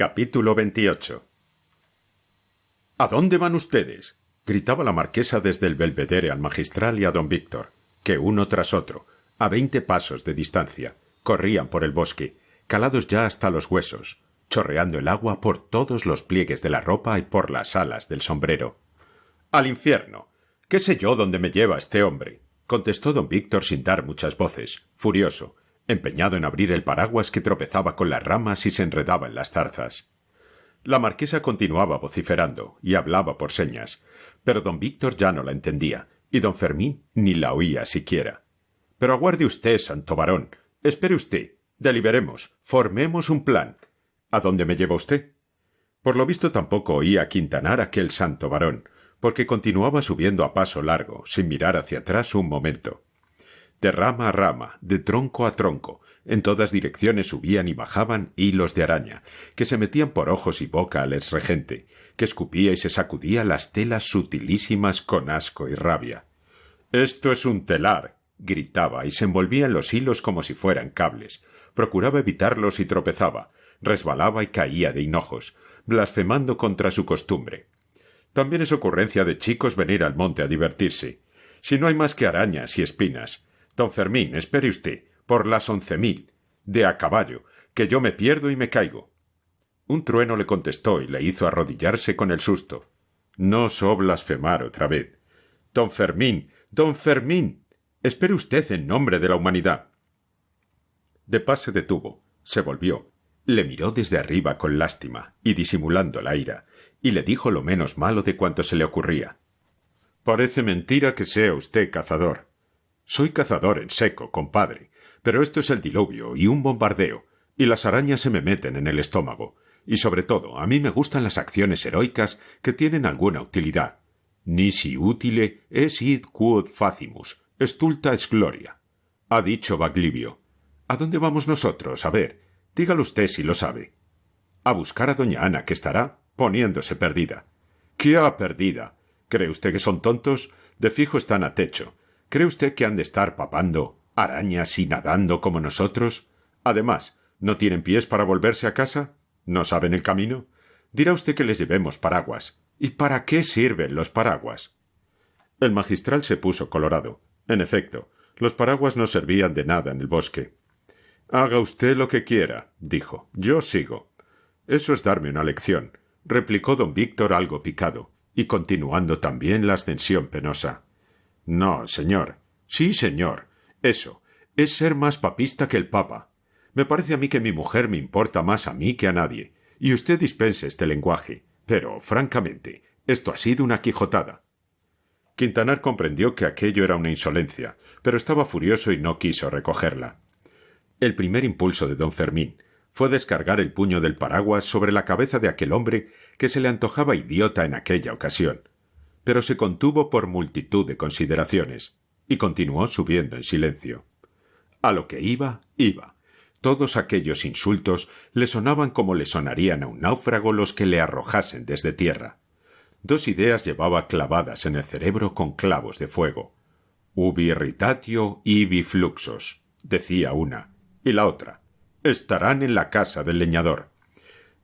Capítulo 28. —¿A dónde van ustedes? —gritaba la marquesa desde el belvedere al magistral y a don Víctor, que uno tras otro, a 20 pasos de distancia, corrían por el bosque, calados ya hasta los huesos, chorreando el agua por todos los pliegues de la ropa y por las alas del sombrero. —¡Al infierno! ¿Qué sé yo dónde me lleva este hombre? —contestó don Víctor sin dar muchas voces, furioso, empeñado en abrir el paraguas que tropezaba con las ramas y se enredaba en las zarzas. La marquesa continuaba vociferando y hablaba por señas, pero don Víctor ya no la entendía, y don Fermín ni la oía siquiera. —Pero aguarde usted, santo varón. Espere usted. Deliberemos. Formemos un plan. ¿A dónde me lleva usted? Por lo visto tampoco oía Quintanar aquel santo varón, porque continuaba subiendo a paso largo, sin mirar hacia atrás un momento. De rama a rama, de tronco a tronco, en todas direcciones subían y bajaban hilos de araña, que se metían por ojos y boca al exregente, que escupía y se sacudía las telas sutilísimas con asco y rabia. —¡Esto es un telar! —gritaba, y se envolvía en los hilos como si fueran cables. Procuraba evitarlos y tropezaba, resbalaba y caía de hinojos, blasfemando contra su costumbre. También es ocurrencia de chicos venir al monte a divertirse. Si no hay más que arañas y espinas. Don Fermín, espere usted, por las 11.000, de a caballo, que yo me pierdo y me caigo. Un trueno le contestó y le hizo arrodillarse con el susto. No osó blasfemar otra vez. Don Fermín, don Fermín, espere usted en nombre de la humanidad. De pas se detuvo, se volvió, le miró desde arriba con lástima y disimulando la ira, y le dijo lo menos malo de cuanto se le ocurría. —Parece mentira que sea usted cazador. —Soy cazador en seco, compadre, pero esto es el diluvio y un bombardeo, y las arañas se me meten en el estómago, y sobre todo a mí me gustan las acciones heroicas que tienen alguna utilidad. Nisi utile es id quod facimus, stulta es gloria. Ha dicho Baglivio. ¿A dónde vamos nosotros? A ver, dígalo usted si lo sabe. A buscar a doña Ana, que estará poniéndose perdida. —¿Qué ha perdida? ¿Cree usted que son tontos? De fijo están a techo. ¿Cree usted que han de estar papando arañas y nadando como nosotros? Además, ¿no tienen pies para volverse a casa? ¿No saben el camino? Dirá usted que les llevemos paraguas. ¿Y para qué sirven los paraguas? El magistral se puso colorado. En efecto, los paraguas no servían de nada en el bosque. —Haga usted lo que quiera —dijo—, yo sigo. —Eso es darme una lección —replicó don Víctor algo picado, y continuando también la ascensión penosa. —No, señor. Sí, señor. Eso. Es ser más papista que el papa. Me parece a mí que mi mujer me importa más a mí que a nadie, y usted dispense este lenguaje, pero, francamente, esto ha sido una quijotada. Quintanar comprendió que aquello era una insolencia, pero estaba furioso y no quiso recogerla. El primer impulso de don Fermín fue descargar el puño del paraguas sobre la cabeza de aquel hombre que se le antojaba idiota en aquella ocasión, pero se contuvo por multitud de consideraciones, y continuó subiendo en silencio. A lo que iba, iba. Todos aquellos insultos le sonaban como le sonarían a un náufrago los que le arrojasen desde tierra. Dos ideas llevaba clavadas en el cerebro con clavos de fuego. Ubi irritatio ibi fluxos, decía una, y la otra, estarán en la casa del leñador.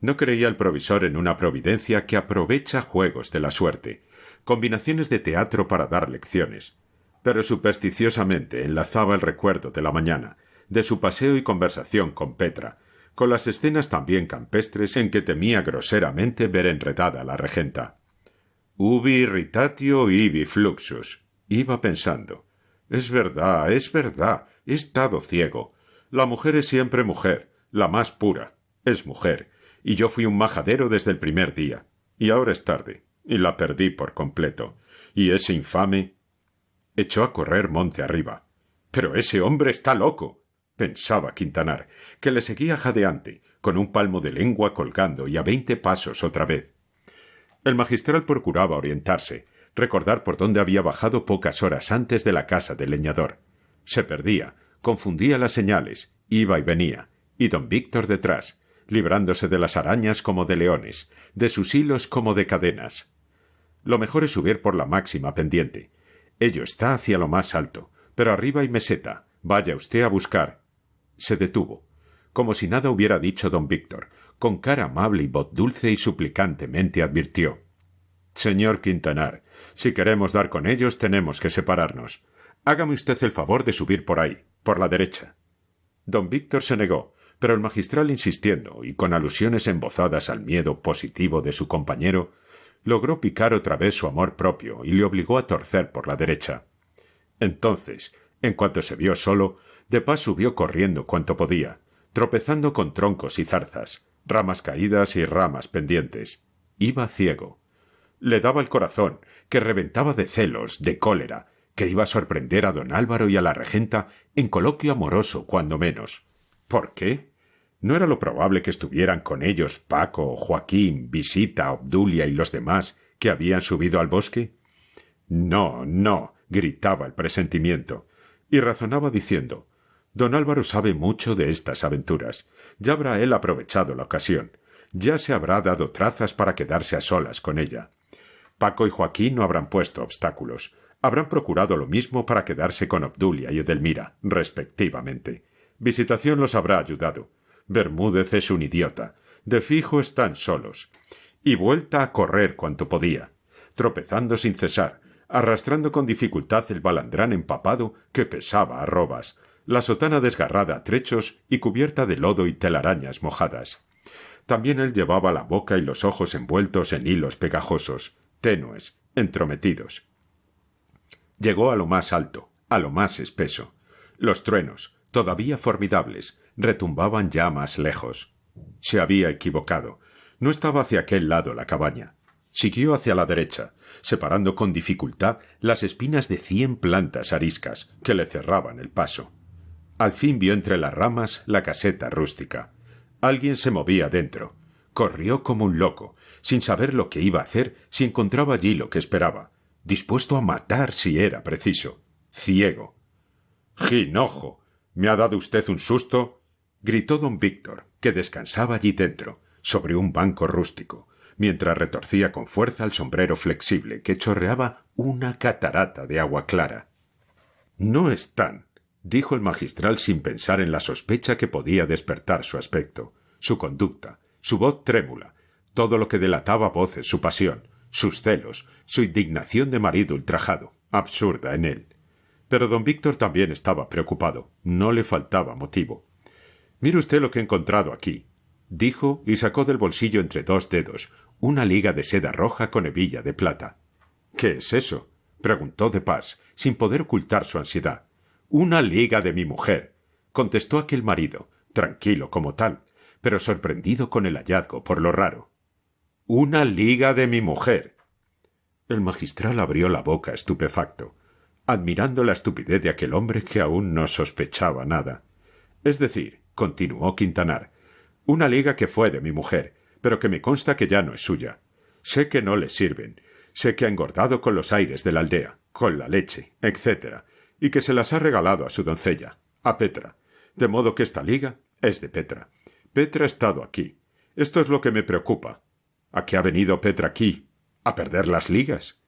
No creía el provisor en una providencia que aprovecha juegos de la suerte, combinaciones de teatro para dar lecciones, pero supersticiosamente enlazaba el recuerdo de la mañana, de su paseo y conversación con Petra, con las escenas también campestres en que temía groseramente ver enredada a la regenta. Ubi irritatio ibi fluxus, iba pensando. Es verdad, he estado ciego. La mujer es siempre mujer, la más pura, es mujer, y yo fui un majadero desde el primer día, y ahora es tarde, y la perdí por completo, y ese infame... Echó a correr monte arriba. —Pero ese hombre está loco —pensaba Quintanar, que le seguía jadeante, con un palmo de lengua colgando y a 20 pasos otra vez. El magistral procuraba orientarse, recordar por dónde había bajado pocas horas antes de la casa del leñador. Se perdía, confundía las señales, iba y venía, y don Víctor detrás, librándose de las arañas como de leones, de sus hilos como de cadenas. Lo mejor es subir por la máxima pendiente. Ello está hacia lo más alto, pero arriba hay meseta. Vaya usted a buscar. Se detuvo, como si nada hubiera dicho don Víctor, con cara amable y voz dulce y suplicantemente advirtió: «Señor Quintanar, si queremos dar con ellos tenemos que separarnos. Hágame usted el favor de subir por ahí, por la derecha». Don Víctor se negó, pero el magistral, insistiendo y con alusiones embozadas al miedo positivo de su compañero, logró picar otra vez su amor propio y le obligó a torcer por la derecha. Entonces, en cuanto se vio solo, de Pas subió corriendo cuanto podía, tropezando con troncos y zarzas, ramas caídas y ramas pendientes. Iba ciego. Le daba el corazón, que reventaba de celos, de cólera, que iba a sorprender a don Álvaro y a la regenta en coloquio amoroso, cuando menos. ¿Por qué? ¿No era lo probable que estuvieran con ellos Paco, Joaquín, Visita, Obdulia y los demás que habían subido al bosque? No, no, gritaba el presentimiento, y razonaba diciendo: don Álvaro sabe mucho de estas aventuras. Ya habrá él aprovechado la ocasión. Ya se habrá dado trazas para quedarse a solas con ella. Paco y Joaquín no habrán puesto obstáculos. Habrán procurado lo mismo para quedarse con Obdulia y Edelmira, respectivamente. Visitación los habrá ayudado. Bermúdez es un idiota. De fijo están solos. Y vuelta a correr cuanto podía, tropezando sin cesar, arrastrando con dificultad el balandrán empapado que pesaba arrobas, la sotana desgarrada a trechos y cubierta de lodo y telarañas mojadas. También él llevaba la boca y los ojos envueltos en hilos pegajosos, tenues, entrometidos. Llegó a lo más alto, a lo más espeso. Los truenos, todavía formidables, retumbaban ya más lejos. Se había equivocado. No estaba hacia aquel lado la cabaña. Siguió hacia la derecha, separando con dificultad las espinas de 100 plantas ariscas que le cerraban el paso. Al fin vio entre las ramas la caseta rústica. Alguien se movía dentro. Corrió como un loco, sin saber lo que iba a hacer si encontraba allí lo que esperaba, dispuesto a matar si era preciso, ciego. —¡Jinojo! ¿Me ha dado usted un susto? —gritó don Víctor, que descansaba allí dentro, sobre un banco rústico, mientras retorcía con fuerza el sombrero flexible que chorreaba una catarata de agua clara. —No están —dijo el magistral sin pensar en la sospecha que podía despertar su aspecto, su conducta, su voz trémula, todo lo que delataba voces su pasión, sus celos, su indignación de marido ultrajado, absurda en él. Pero don Víctor también estaba preocupado, no le faltaba motivo. —Mire usted lo que he encontrado aquí —dijo, y sacó del bolsillo entre 2 dedos una liga de seda roja con hebilla de plata. —¿Qué es eso? —preguntó de Pas, sin poder ocultar su ansiedad. —Una liga de mi mujer —contestó aquel marido, tranquilo como tal, pero sorprendido con el hallazgo por lo raro. —¡Una liga de mi mujer! El magistral abrió la boca estupefacto, admirando la estupidez de aquel hombre que aún no sospechaba nada. —Es decir —continuó Quintanar—, una liga que fue de mi mujer, pero que me consta que ya no es suya. Sé que no le sirven, sé que ha engordado con los aires de la aldea, con la leche, etc., y que se las ha regalado a su doncella, a Petra, de modo que esta liga es de Petra. Petra ha estado aquí. Esto es lo que me preocupa. ¿A qué ha venido Petra aquí? ¿A perder las ligas?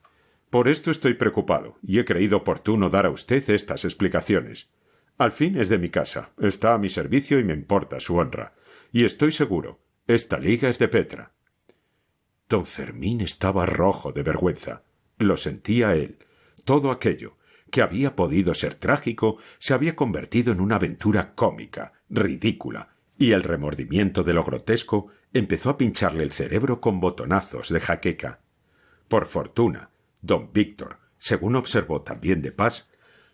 Por esto estoy preocupado, y he creído oportuno dar a usted estas explicaciones. Al fin es de mi casa, está a mi servicio y me importa su honra. Y estoy seguro, esta liga es de Petra. Don Fermín estaba rojo de vergüenza. Lo sentía él. Todo aquello, que había podido ser trágico, se había convertido en una aventura cómica, ridícula, y el remordimiento de lo grotesco empezó a pincharle el cerebro con botonazos de jaqueca. Por fortuna, don Víctor, según observó también de Pas,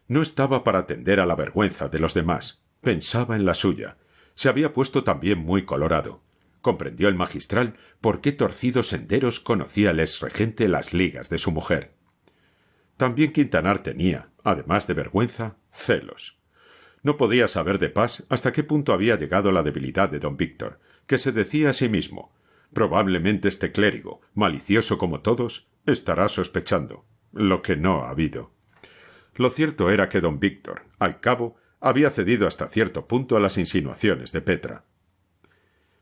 no estaba para atender a la vergüenza de los demás, pensaba en la suya. Se había puesto también muy colorado. Comprendió el magistral por qué torcidos senderos conocía el exregente las ligas de su mujer. También Quintanar tenía, además de vergüenza, celos. No podía saber de Pas hasta qué punto había llegado la debilidad de don Víctor, que se decía a sí mismo: probablemente este clérigo, malicioso como todos, estará sospechando, lo que no ha habido. Lo cierto era que don Víctor, al cabo, había cedido hasta cierto punto a las insinuaciones de Petra.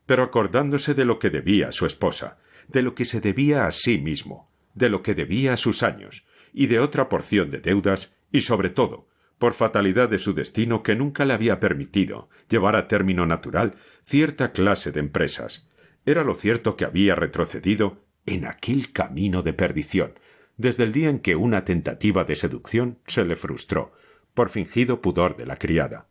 Pero acordándose de lo que debía a su esposa, de lo que se debía a sí mismo, de lo que debía a sus años, y de otra porción de deudas, y sobre todo, por fatalidad de su destino que nunca le había permitido llevar a término natural cierta clase de empresas, Era lo cierto que había retrocedido en aquel camino de perdición, desde el día en que una tentativa de seducción se le frustró, por fingido pudor de la criada.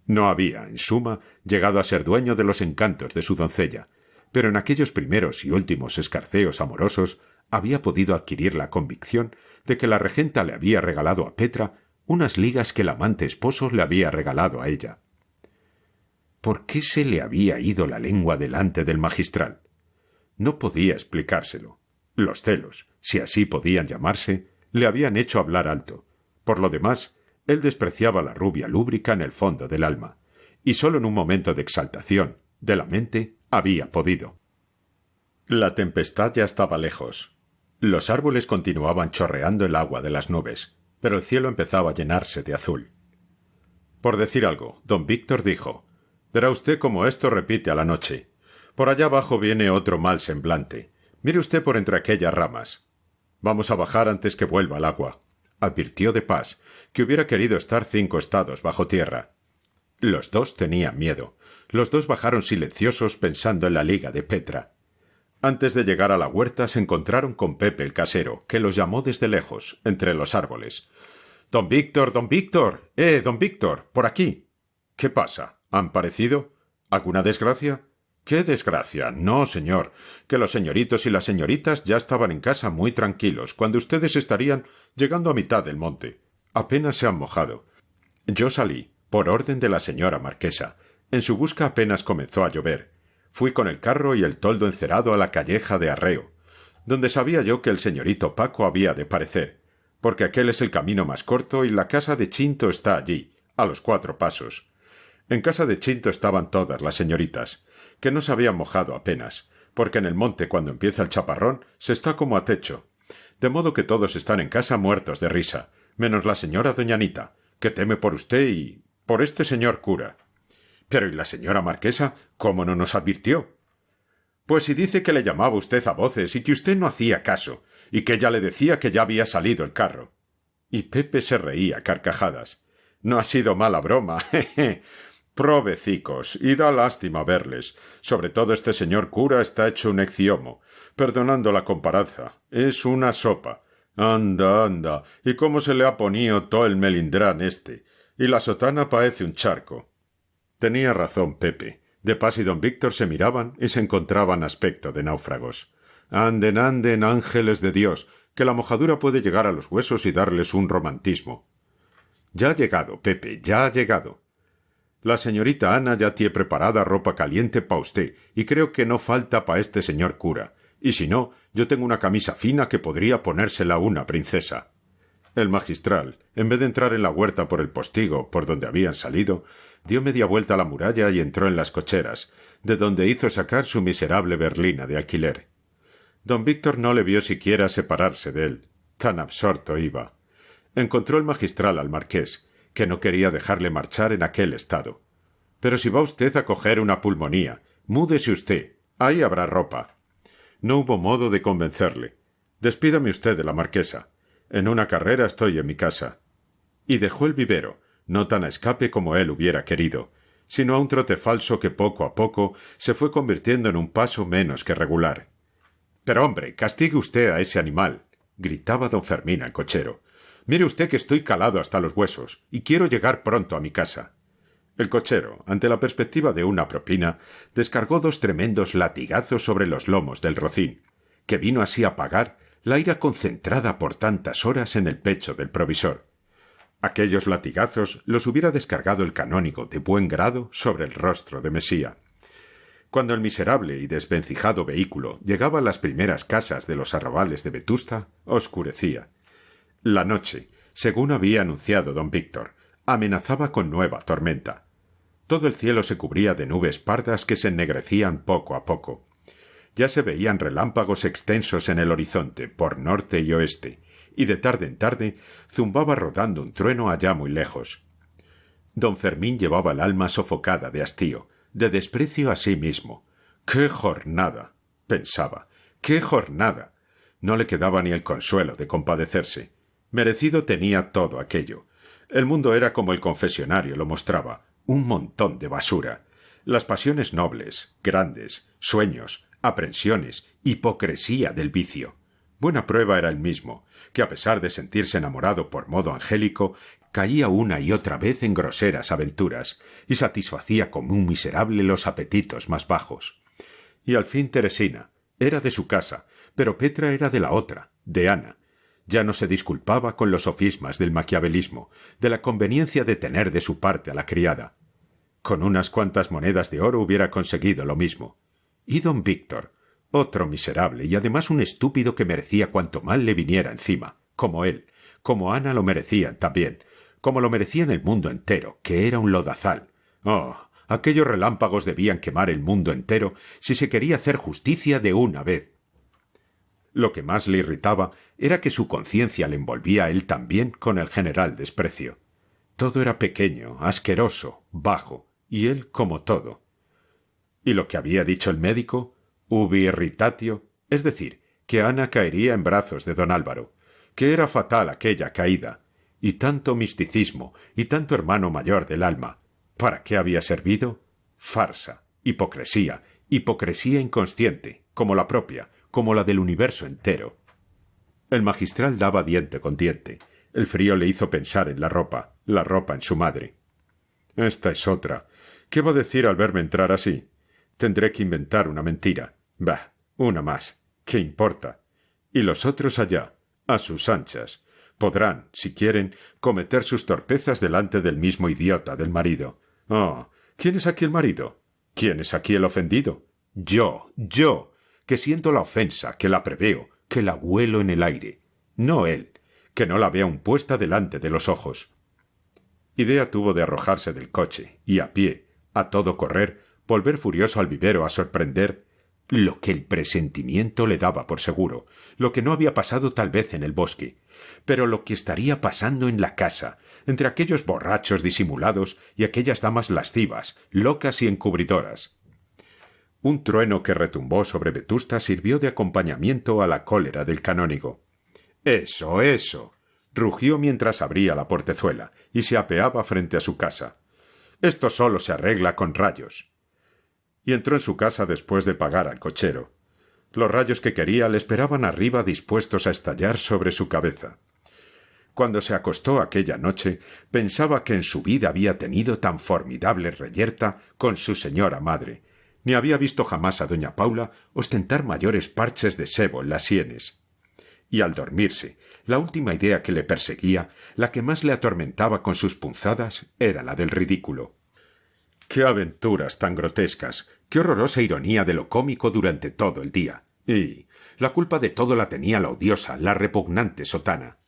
No había, en suma, llegado a ser dueño de los encantos de su doncella, pero en aquellos primeros y últimos escarceos amorosos había podido adquirir la convicción de que la regenta le había regalado a Petra unas ligas que el amante esposo le había regalado a ella. ¿Por qué se le había ido la lengua delante del magistral? No podía explicárselo. Los celos, si así podían llamarse, le habían hecho hablar alto. Por lo demás, él despreciaba la rubia lúbrica en el fondo del alma, y sólo en un momento de exaltación, de la mente, había podido. La tempestad ya estaba lejos. Los árboles continuaban chorreando el agua de las nubes, pero el cielo empezaba a llenarse de azul. Por decir algo, don Víctor dijo: «Verá usted cómo esto repite a la noche. Por allá abajo viene otro mal semblante. Mire usted por entre aquellas ramas. Vamos a bajar antes que vuelva el agua», advirtió de pas, que hubiera querido estar 5 estados bajo tierra. Los dos tenían miedo. Los dos bajaron silenciosos pensando en la liga de Petra. Antes de llegar a la huerta se encontraron con Pepe el casero, que los llamó desde lejos, entre los árboles. «¡Don Víctor, don Víctor! Don Víctor, por aquí!» «¿Qué pasa? ¿Han parecido? ¿Alguna desgracia?» «¿Qué desgracia? No, señor, que los señoritos y las señoritas ya estaban en casa muy tranquilos, cuando ustedes estarían llegando a mitad del monte. Apenas se han mojado. Yo salí, por orden de la señora marquesa. En su busca apenas comenzó a llover. Fui con el carro y el toldo encerado a la calleja de Arreo, donde sabía yo que el señorito Paco había de parecer, porque aquel es el camino más corto y la casa de Chinto está allí, a los 4 pasos. En casa de Chinto estaban todas las señoritas, que no se habían mojado apenas, porque en el monte cuando empieza el chaparrón se está como a techo, de modo que todos están en casa muertos de risa, menos la señora doña Anita, que teme por usted y por este señor cura. Pero ¿y la señora marquesa? ¿Cómo no nos advirtió? Pues si dice que le llamaba usted a voces y que usted no hacía caso, y que ella le decía que ya había salido el carro. Y Pepe se reía a carcajadas. No ha sido mala broma, jeje. Provecicos, y da lástima verles. Sobre todo este señor cura está hecho un eciomo. Perdonando la comparanza. Es una sopa. Anda, anda, y cómo se le ha ponido todo el melindrán este. Y la sotana parece un charco. Tenía razón Pepe. De pas y don Víctor se miraban y se encontraban aspecto de náufragos. Anden, anden, ángeles de Dios, que la mojadura puede llegar a los huesos y darles un romantismo. Ya ha llegado, Pepe, ya ha llegado. La señorita Ana ya tiene preparada ropa caliente pa usted, y creo que no falta pa este señor cura. Y si no, yo tengo una camisa fina que podría ponérsela una princesa. El magistral, en vez de entrar en la huerta por el postigo por donde habían salido, dio media vuelta a la muralla y entró en las cocheras, de donde hizo sacar su miserable berlina de alquiler. Don Víctor no le vio siquiera separarse de él. Tan absorto iba. Encontró el magistral al marqués, que no quería dejarle marchar en aquel estado. «Pero si va usted a coger una pulmonía, múdese usted. Ahí habrá ropa». No hubo modo de convencerle. «Despídame usted de la marquesa. En una carrera estoy en mi casa». Y dejó el vivero, no tan a escape como él hubiera querido, sino a un trote falso que poco a poco se fue convirtiendo en un paso menos que regular. «Pero hombre, castigue usted a ese animal», gritaba don Fermín al cochero. «Mire usted que estoy calado hasta los huesos y quiero llegar pronto a mi casa». El cochero, ante la perspectiva de una propina, descargó 2 tremendos latigazos sobre los lomos del rocín, que vino así a apagar la ira concentrada por tantas horas en el pecho del provisor. Aquellos latigazos los hubiera descargado el canónigo de buen grado sobre el rostro de Mesía. Cuando el miserable y desvencijado vehículo llegaba a las primeras casas de los arrabales de Vetusta, oscurecía. La noche, según había anunciado don Víctor, amenazaba con nueva tormenta. Todo el cielo se cubría de nubes pardas que se ennegrecían poco a poco. Ya se veían relámpagos extensos en el horizonte, por norte y oeste, y de tarde en tarde zumbaba rodando un trueno allá muy lejos. Don Fermín llevaba el alma sofocada de hastío, de desprecio a sí mismo. «¡Qué jornada!» pensaba. «¡Qué jornada!» No le quedaba ni el consuelo de compadecerse. Merecido tenía todo aquello. El mundo era como el confesionario lo mostraba, un montón de basura. Las pasiones nobles, grandes, sueños, aprensiones, hipocresía del vicio. Buena prueba era él mismo, que a pesar de sentirse enamorado por modo angélico, caía una y otra vez en groseras aventuras, y satisfacía como un miserable los apetitos más bajos. Y al fin Teresina era de su casa, pero Petra era de la otra, de Ana. Ya no se disculpaba con los sofismas del maquiavelismo, de la conveniencia de tener de su parte a la criada. Con unas cuantas monedas de oro hubiera conseguido lo mismo. Y don Víctor, otro miserable y además un estúpido que merecía cuanto mal le viniera encima, como él, como Ana lo merecían también, como lo merecían el mundo entero, que era un lodazal. Oh, aquellos relámpagos debían quemar el mundo entero si se quería hacer justicia de una vez. Lo que más le irritaba era que su conciencia le envolvía a él también con el general desprecio. Todo era pequeño, asqueroso, bajo, y él como todo. Y lo que había dicho el médico, ubi irritatio, es decir, que Ana caería en brazos de don Álvaro, que era fatal aquella caída, y tanto misticismo, y tanto hermano mayor del alma, ¿para qué había servido? Farsa, hipocresía, hipocresía inconsciente, como la propia, como la del universo entero. El magistral daba diente con diente. El frío le hizo pensar en la ropa en su madre. Esta es otra. ¿Qué va a decir al verme entrar así? Tendré que inventar una mentira. Bah, una más. ¿Qué importa? Y los otros allá, a sus anchas, podrán, si quieren, cometer sus torpezas delante del mismo idiota del marido. Oh, ¿quién es aquí el marido? ¿Quién es aquí el ofendido? Yo, que siento la ofensa, que la preveo, que la huelo en el aire. No él, que no la vea aún puesta delante de los ojos. Idea tuvo de arrojarse del coche y a pie, a todo correr, volver furioso al vivero a sorprender lo que el presentimiento le daba por seguro, lo que no había pasado tal vez en el bosque, pero lo que estaría pasando en la casa, entre aquellos borrachos disimulados y aquellas damas lascivas, locas y encubridoras. Un trueno que retumbó sobre Vetusta sirvió de acompañamiento a la cólera del canónigo. ¡Eso, eso! Rugió mientras abría la portezuela y se apeaba frente a su casa. Esto solo se arregla con rayos. Y entró en su casa después de pagar al cochero. Los rayos que quería le esperaban arriba dispuestos a estallar sobre su cabeza. Cuando se acostó aquella noche, pensaba que en su vida había tenido tan formidable reyerta con su señora madre, ni había visto jamás a doña Paula ostentar mayores parches de sebo en las sienes. Y al dormirse, la última idea que le perseguía, la que más le atormentaba con sus punzadas, era la del ridículo. ¡Qué aventuras tan grotescas! ¡Qué horrorosa ironía de lo cómico durante todo el día! Y la culpa de todo la tenía la odiosa, la repugnante sotana.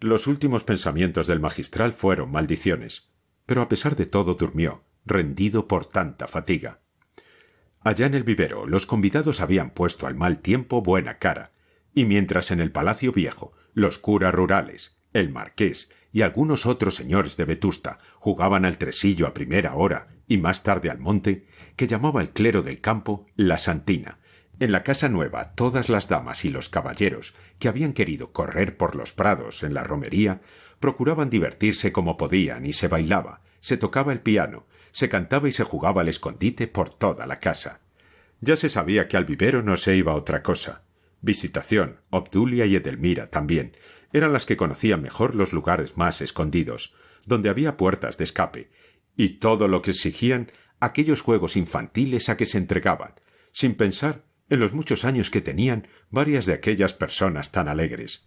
Los últimos pensamientos del magistral fueron maldiciones, pero a pesar de todo durmió, rendido por tanta fatiga. Allá en el vivero los convidados habían puesto al mal tiempo buena cara, y mientras en el Palacio Viejo los curas rurales, el marqués y algunos otros señores de Vetusta jugaban al tresillo a primera hora y más tarde al monte, que llamaba el clero del campo la Santina, en la casa nueva todas las damas y los caballeros que habían querido correr por los prados en la romería procuraban divertirse como podían y se bailaba, se tocaba el piano, se cantaba y se jugaba al escondite por toda la casa. Ya se sabía que al vivero no se iba otra cosa. Visitación, Obdulia y Edelmira también eran las que conocían mejor los lugares más escondidos, donde había puertas de escape, y todo lo que exigían aquellos juegos infantiles a que se entregaban, sin pensar en los muchos años que tenían varias de aquellas personas tan alegres.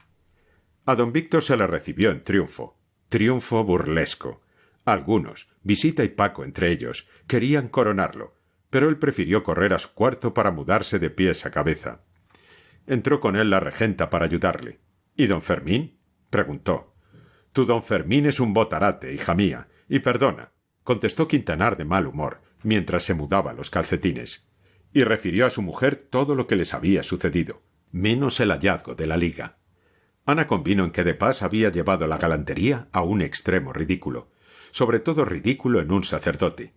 A don Víctor se le recibió en triunfo burlesco. Algunos, Visita y Paco entre ellos, querían coronarlo, pero él prefirió correr a su cuarto para mudarse de pies a cabeza. Entró con él la regenta para ayudarle. ¿Y don Fermín? Preguntó. Tu don Fermín es un botarate, hija mía, y perdona, contestó Quintanar de mal humor, mientras se mudaba los calcetines, y refirió a su mujer todo lo que les había sucedido, menos el hallazgo de la liga. Ana convino en que de Pas había llevado la galantería a un extremo ridículo, sobre todo ridículo en un sacerdote.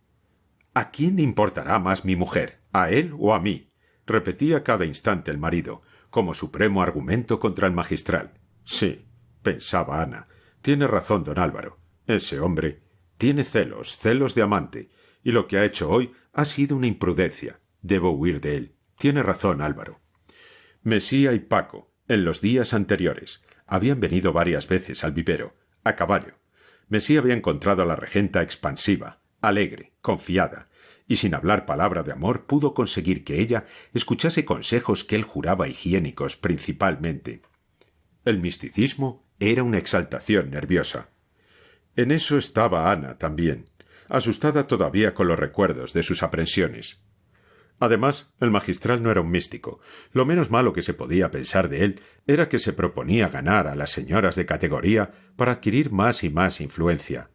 ¿A quién le importará más mi mujer, a él o a mí?, repetía cada instante el marido, como supremo argumento contra el magistral. Sí, pensaba Ana, tiene razón don Álvaro. Ese hombre tiene celos de amante, y lo que ha hecho hoy ha sido una imprudencia. Debo huir de él. Tiene razón, Álvaro. Mesía y Paco, en los días anteriores, habían venido varias veces al vivero, a caballo. Mesía había encontrado a la regenta expansiva, alegre, confiada, y sin hablar palabra de amor pudo conseguir que ella escuchase consejos que él juraba higiénicos principalmente. El misticismo era una exaltación nerviosa. En eso estaba Ana también, asustada todavía con los recuerdos de sus aprensiones. Además, el magistral no era un místico. Lo menos malo que se podía pensar de él era que se proponía ganar a las señoras de categoría para adquirir más y más influencia.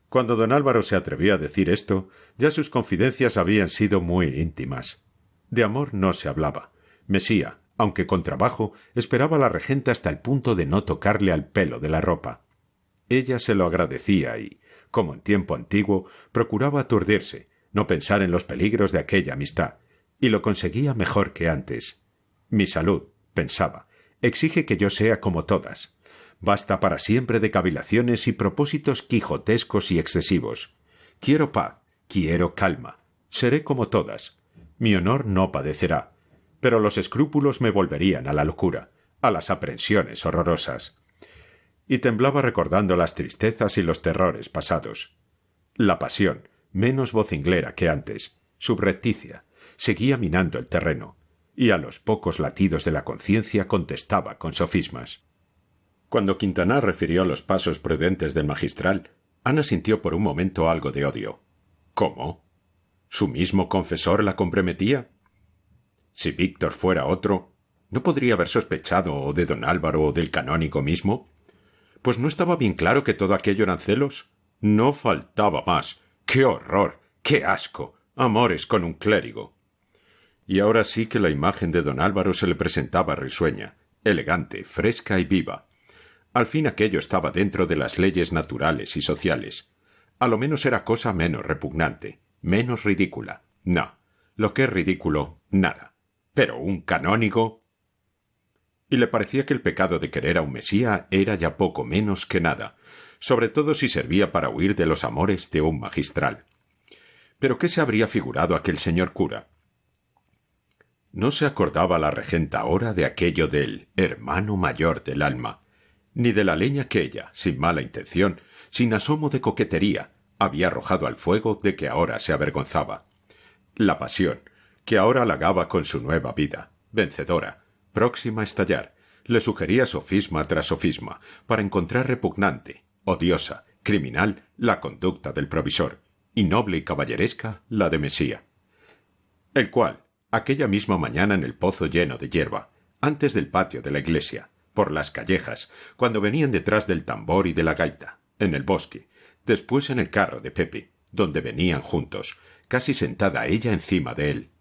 Cuando don Álvaro se atrevió a decir esto, ya sus confidencias habían sido muy íntimas. De amor no se hablaba. Mesía, aunque con trabajo, esperaba a la regenta hasta el punto de no tocarle al pelo de la ropa. Ella se lo agradecía y, como en tiempo antiguo, procuraba aturdirse, no pensar en los peligros de aquella amistad, y lo conseguía mejor que antes. Mi salud, pensaba, exige que yo sea como todas. Basta para siempre de cavilaciones y propósitos quijotescos y excesivos. Quiero paz, quiero calma. Seré como todas. Mi honor no padecerá. Pero los escrúpulos me volverían a la locura, a las aprensiones horrorosas. Y temblaba recordando las tristezas y los terrores pasados. La pasión, menos vocinglera que antes, subrepticia, seguía minando el terreno, y a los pocos latidos de la conciencia contestaba con sofismas. Cuando Quintanar refirió los pasos prudentes del magistral, Ana sintió por un momento algo de odio. ¿Cómo? ¿Su mismo confesor la comprometía? Si Víctor fuera otro, ¿no podría haber sospechado de don Álvaro o del canónigo mismo? Pues no estaba bien claro que todo aquello eran celos. No faltaba más. ¡Qué horror! ¡Qué asco! Amores con un clérigo. Y ahora sí que la imagen de don Álvaro se le presentaba risueña, elegante, fresca y viva. Al fin aquello estaba dentro de las leyes naturales y sociales. A lo menos era cosa menos repugnante, menos ridícula. No, lo que es ridículo, nada. Pero un canónigo... Y le parecía que el pecado de querer a un mesía era ya poco menos que nada, sobre todo si servía para huir de los amores de un magistral. ¿Pero qué se habría figurado aquel señor cura? No se acordaba la regenta ahora de aquello del hermano mayor del alma, ni de la leña que ella, sin mala intención, sin asomo de coquetería, había arrojado al fuego de que ahora se avergonzaba. La pasión, que ahora halagaba con su nueva vida, vencedora, próxima a estallar, le sugería sofisma tras sofisma, para encontrar repugnante, odiosa, criminal, la conducta del provisor, y noble y caballeresca la de Mesía. El cual, aquella misma mañana en el pozo lleno de hierba, antes del patio de la iglesia, por las callejas, cuando venían detrás del tambor y de la gaita, en el bosque, después en el carro de Pepe, donde venían juntos, casi sentada ella encima de él.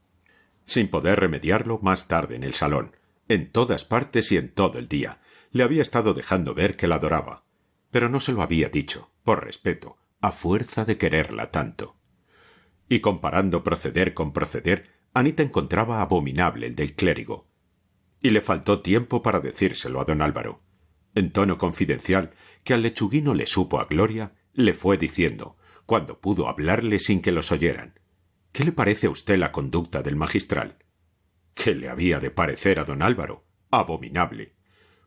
Sin poder remediarlo, más tarde en el salón, en todas partes y en todo el día, le había estado dejando ver que la adoraba, pero no se lo había dicho, por respeto, a fuerza de quererla tanto. Y comparando proceder con proceder, Anita encontraba abominable el del clérigo. Y le faltó tiempo para decírselo a don Álvaro. En tono confidencial, que al lechuguino le supo a gloria, le fue diciendo, cuando pudo hablarle sin que los oyeran: ¿Qué le parece a usted la conducta del magistral? ¿Qué le había de parecer a don Álvaro? Abominable.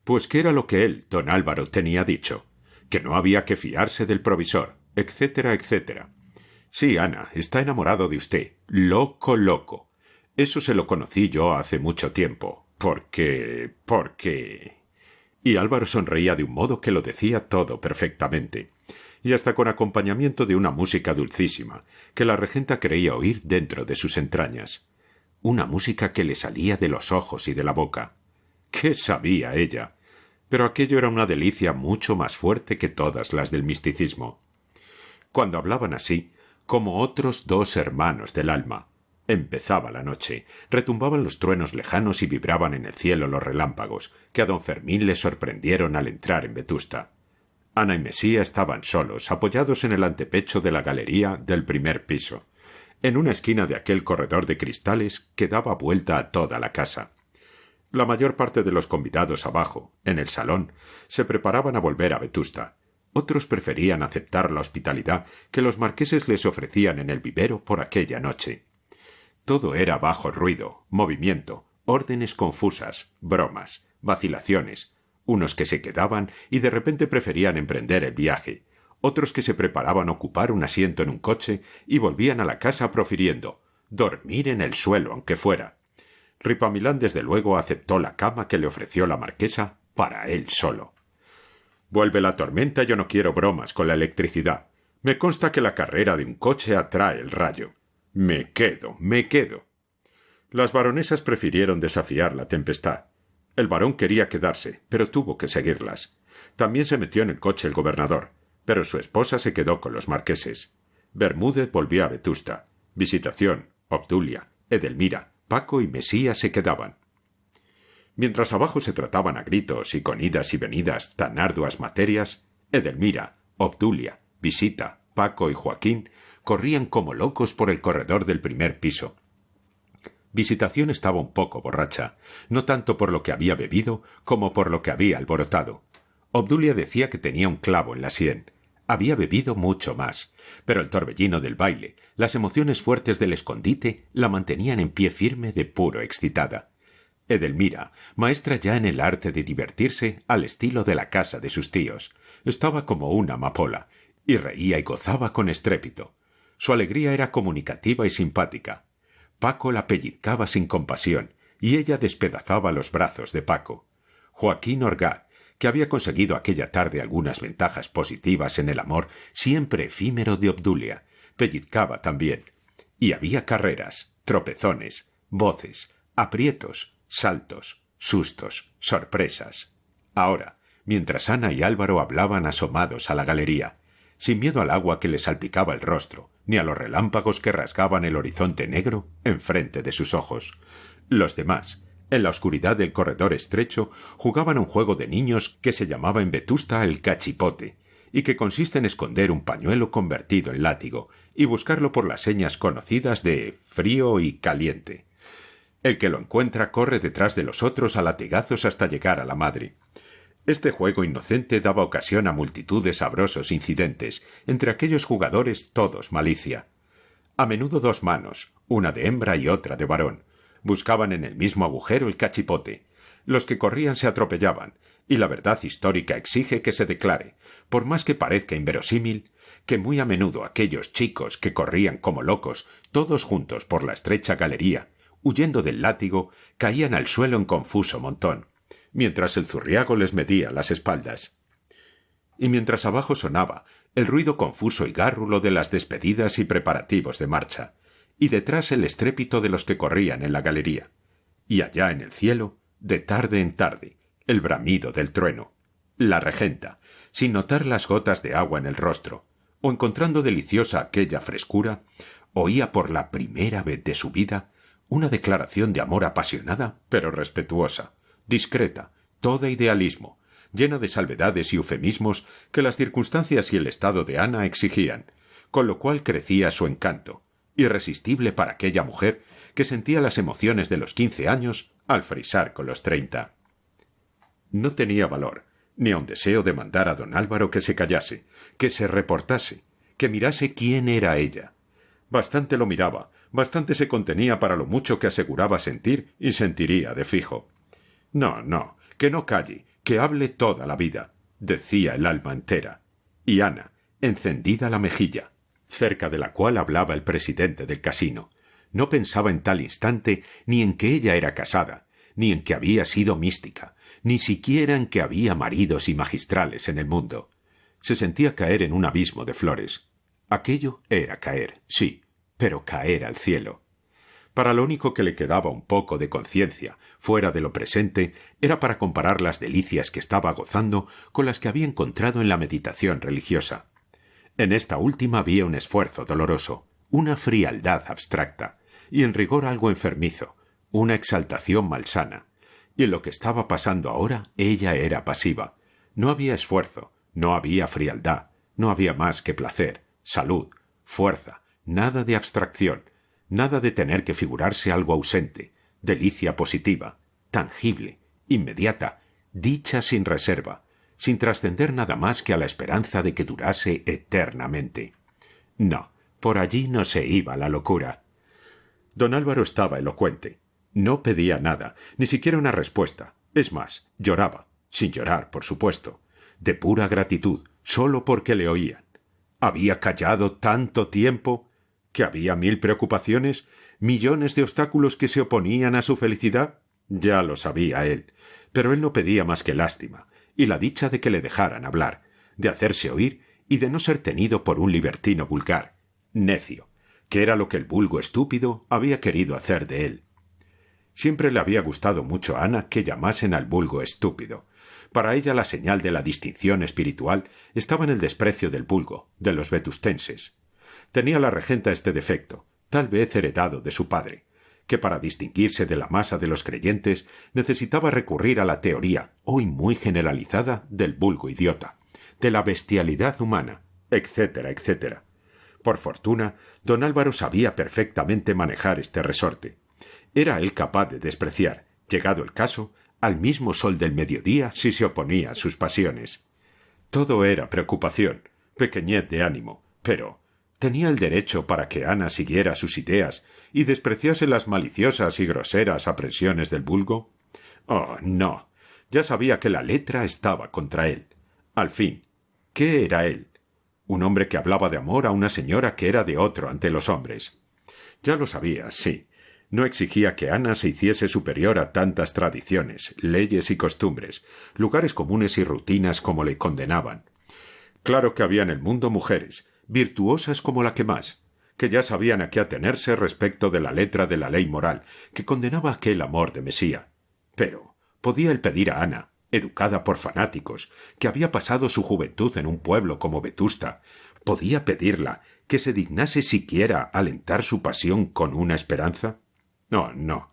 Pues ¿qué era lo que él, don Álvaro, tenía dicho? Que no había que fiarse del provisor, etcétera, etcétera. Sí, Ana, está enamorado de usted. Loco, loco. Eso se lo conocí yo hace mucho tiempo. Porque... Y Álvaro sonreía de un modo que lo decía todo perfectamente, y hasta con acompañamiento de una música dulcísima, que la regenta creía oír dentro de sus entrañas. Una música que le salía de los ojos y de la boca. ¿Qué sabía ella? Pero aquello era una delicia mucho más fuerte que todas las del misticismo. Cuando hablaban así, como otros dos hermanos del alma, empezaba la noche, retumbaban los truenos lejanos y vibraban en el cielo los relámpagos, que a don Fermín le sorprendieron al entrar en Vetusta. Ana y Mesía estaban solos, apoyados en el antepecho de la galería del primer piso, en una esquina de aquel corredor de cristales que daba vuelta a toda la casa. La mayor parte de los convidados abajo, en el salón, se preparaban a volver a Vetusta. Otros preferían aceptar la hospitalidad que los marqueses les ofrecían en el vivero por aquella noche. Todo era bajo ruido, movimiento, órdenes confusas, bromas, vacilaciones, unos que se quedaban y de repente preferían emprender el viaje, otros que se preparaban a ocupar un asiento en un coche y volvían a la casa profiriendo «dormir en el suelo, aunque fuera». Ripamilán desde luego aceptó la cama que le ofreció la marquesa para él solo. «Vuelve la tormenta, yo no quiero bromas con la electricidad. Me consta que la carrera de un coche atrae el rayo. Me quedo. Las baronesas prefirieron desafiar la tempestad. El barón quería quedarse, pero tuvo que seguirlas. También se metió en el coche el gobernador, pero su esposa se quedó con los marqueses. Bermúdez volvió a Vetusta. Visitación, Obdulia, Edelmira, Paco y Mesía se quedaban. Mientras abajo se trataban a gritos y con idas y venidas tan arduas materias, Edelmira, Obdulia, Visita, Paco y Joaquín corrían como locos por el corredor del primer piso. Visitación estaba un poco borracha, no tanto por lo que había bebido como por lo que había alborotado. Obdulia decía que tenía un clavo en la sien. Había bebido mucho más, pero el torbellino del baile, las emociones fuertes del escondite, la mantenían en pie firme de puro excitada. Edelmira, maestra ya en el arte de divertirse al estilo de la casa de sus tíos, estaba como una amapola, y reía y gozaba con estrépito. Su alegría era comunicativa y simpática. Paco la pellizcaba sin compasión, y ella despedazaba los brazos de Paco. Joaquín Orgaz, que había conseguido aquella tarde algunas ventajas positivas en el amor siempre efímero de Obdulia, pellizcaba también. Y había carreras, tropezones, voces, aprietos, saltos, sustos, sorpresas. Ahora, mientras Ana y Álvaro hablaban asomados a la galería, sin miedo al agua que les salpicaba el rostro, ni a los relámpagos que rasgaban el horizonte negro enfrente de sus ojos. Los demás, en la oscuridad del corredor estrecho, jugaban un juego de niños que se llamaba en Vetusta el cachipote, y que consiste en esconder un pañuelo convertido en látigo y buscarlo por las señas conocidas de frío y caliente. El que lo encuentra corre detrás de los otros a latigazos hasta llegar a la madre. Este juego inocente daba ocasión a multitud de sabrosos incidentes, entre aquellos jugadores todos malicia. A menudo dos manos, una de hembra y otra de varón, buscaban en el mismo agujero el cachipote. Los que corrían se atropellaban, y la verdad histórica exige que se declare, por más que parezca inverosímil, que muy a menudo aquellos chicos que corrían como locos, todos juntos por la estrecha galería, huyendo del látigo, caían al suelo en confuso montón, mientras el zurriago les medía las espaldas. Y mientras abajo sonaba el ruido confuso y gárrulo de las despedidas y preparativos de marcha, y detrás el estrépito de los que corrían en la galería, y allá en el cielo, de tarde en tarde, el bramido del trueno. La regenta, sin notar las gotas de agua en el rostro, o encontrando deliciosa aquella frescura, oía por la primera vez de su vida una declaración de amor apasionada pero respetuosa, discreta, toda idealismo, llena de salvedades y eufemismos que las circunstancias y el estado de Ana exigían, con lo cual crecía su encanto, irresistible para aquella mujer que sentía las emociones de los 15 años al frisar con los 30. No tenía valor, ni aun deseo de mandar a don Álvaro que se callase, que se reportase, que mirase quién era ella. Bastante lo miraba, bastante se contenía para lo mucho que aseguraba sentir y sentiría de fijo. No, que no calle, que hable toda la vida, decía el alma entera. Y Ana, encendida la mejilla, cerca de la cual hablaba el presidente del casino, no pensaba en tal instante ni en que ella era casada, ni en que había sido mística, ni siquiera en que había maridos y magistrales en el mundo. Se sentía caer en un abismo de flores. Aquello era caer, sí, pero caer al cielo. Para lo único que le quedaba un poco de conciencia, fuera de lo presente, era para comparar las delicias que estaba gozando con las que había encontrado en la meditación religiosa. En esta última había un esfuerzo doloroso, una frialdad abstracta, y en rigor algo enfermizo, una exaltación malsana. Y en lo que estaba pasando ahora, ella era pasiva. No había esfuerzo, no había frialdad, no había más que placer, salud, fuerza, nada de abstracción, nada de tener que figurarse algo ausente, delicia positiva, tangible, inmediata, dicha sin reserva, sin trascender nada más que a la esperanza de que durase eternamente. No, por allí no se iba la locura. Don Álvaro estaba elocuente. No pedía nada, ni siquiera una respuesta. Es más, lloraba, sin llorar, por supuesto, de pura gratitud, solo porque le oían. Había callado tanto tiempo, que había 1000 preocupaciones, millones de obstáculos que se oponían a su felicidad. Ya lo sabía él, pero él no pedía más que lástima, y la dicha de que le dejaran hablar, de hacerse oír y de no ser tenido por un libertino vulgar, necio, que era lo que el vulgo estúpido había querido hacer de él. Siempre le había gustado mucho a Ana que llamasen al vulgo estúpido. Para ella la señal de la distinción espiritual estaba en el desprecio del vulgo, de los vetustenses. Tenía la regenta este defecto, tal vez heredado de su padre, que para distinguirse de la masa de los creyentes necesitaba recurrir a la teoría, hoy muy generalizada, del vulgo idiota, de la bestialidad humana, etcétera, etcétera. Por fortuna, don Álvaro sabía perfectamente manejar este resorte. Era él capaz de despreciar, llegado el caso, al mismo sol del mediodía si se oponía a sus pasiones. Todo era preocupación, pequeñez de ánimo, pero ¿tenía el derecho para que Ana siguiera sus ideas y despreciase las maliciosas y groseras aprensiones del vulgo? Oh, no. Ya sabía que la letra estaba contra él. Al fin, ¿qué era él? Un hombre que hablaba de amor a una señora que era de otro ante los hombres. Ya lo sabía, sí. No exigía que Ana se hiciese superior a tantas tradiciones, leyes y costumbres, lugares comunes y rutinas como le condenaban. Claro que había en el mundo mujeres, virtuosas como la que más, que ya sabían a qué atenerse respecto de la letra de la ley moral, que condenaba aquel amor de Mesía. Pero podía él pedir a Ana, educada por fanáticos, que había pasado su juventud en un pueblo como Vetusta, podía pedirla que se dignase siquiera alentar su pasión con una esperanza. No, no.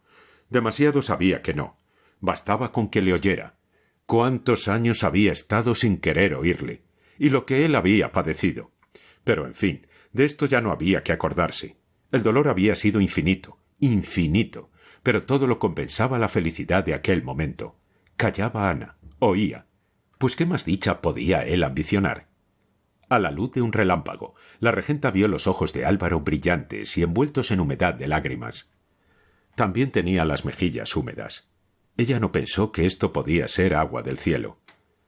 Demasiado sabía que no. Bastaba con que le oyera. ¿Cuántos años había estado sin querer oírle? Y lo que él había padecido. Pero, en fin, de esto ya no había que acordarse. El dolor había sido infinito, infinito, pero todo lo compensaba la felicidad de aquel momento. Callaba Ana, oía. Pues qué más dicha podía él ambicionar. A la luz de un relámpago, la regenta vio los ojos de Álvaro brillantes y envueltos en humedad de lágrimas. También tenía las mejillas húmedas. Ella no pensó que esto podía ser agua del cielo.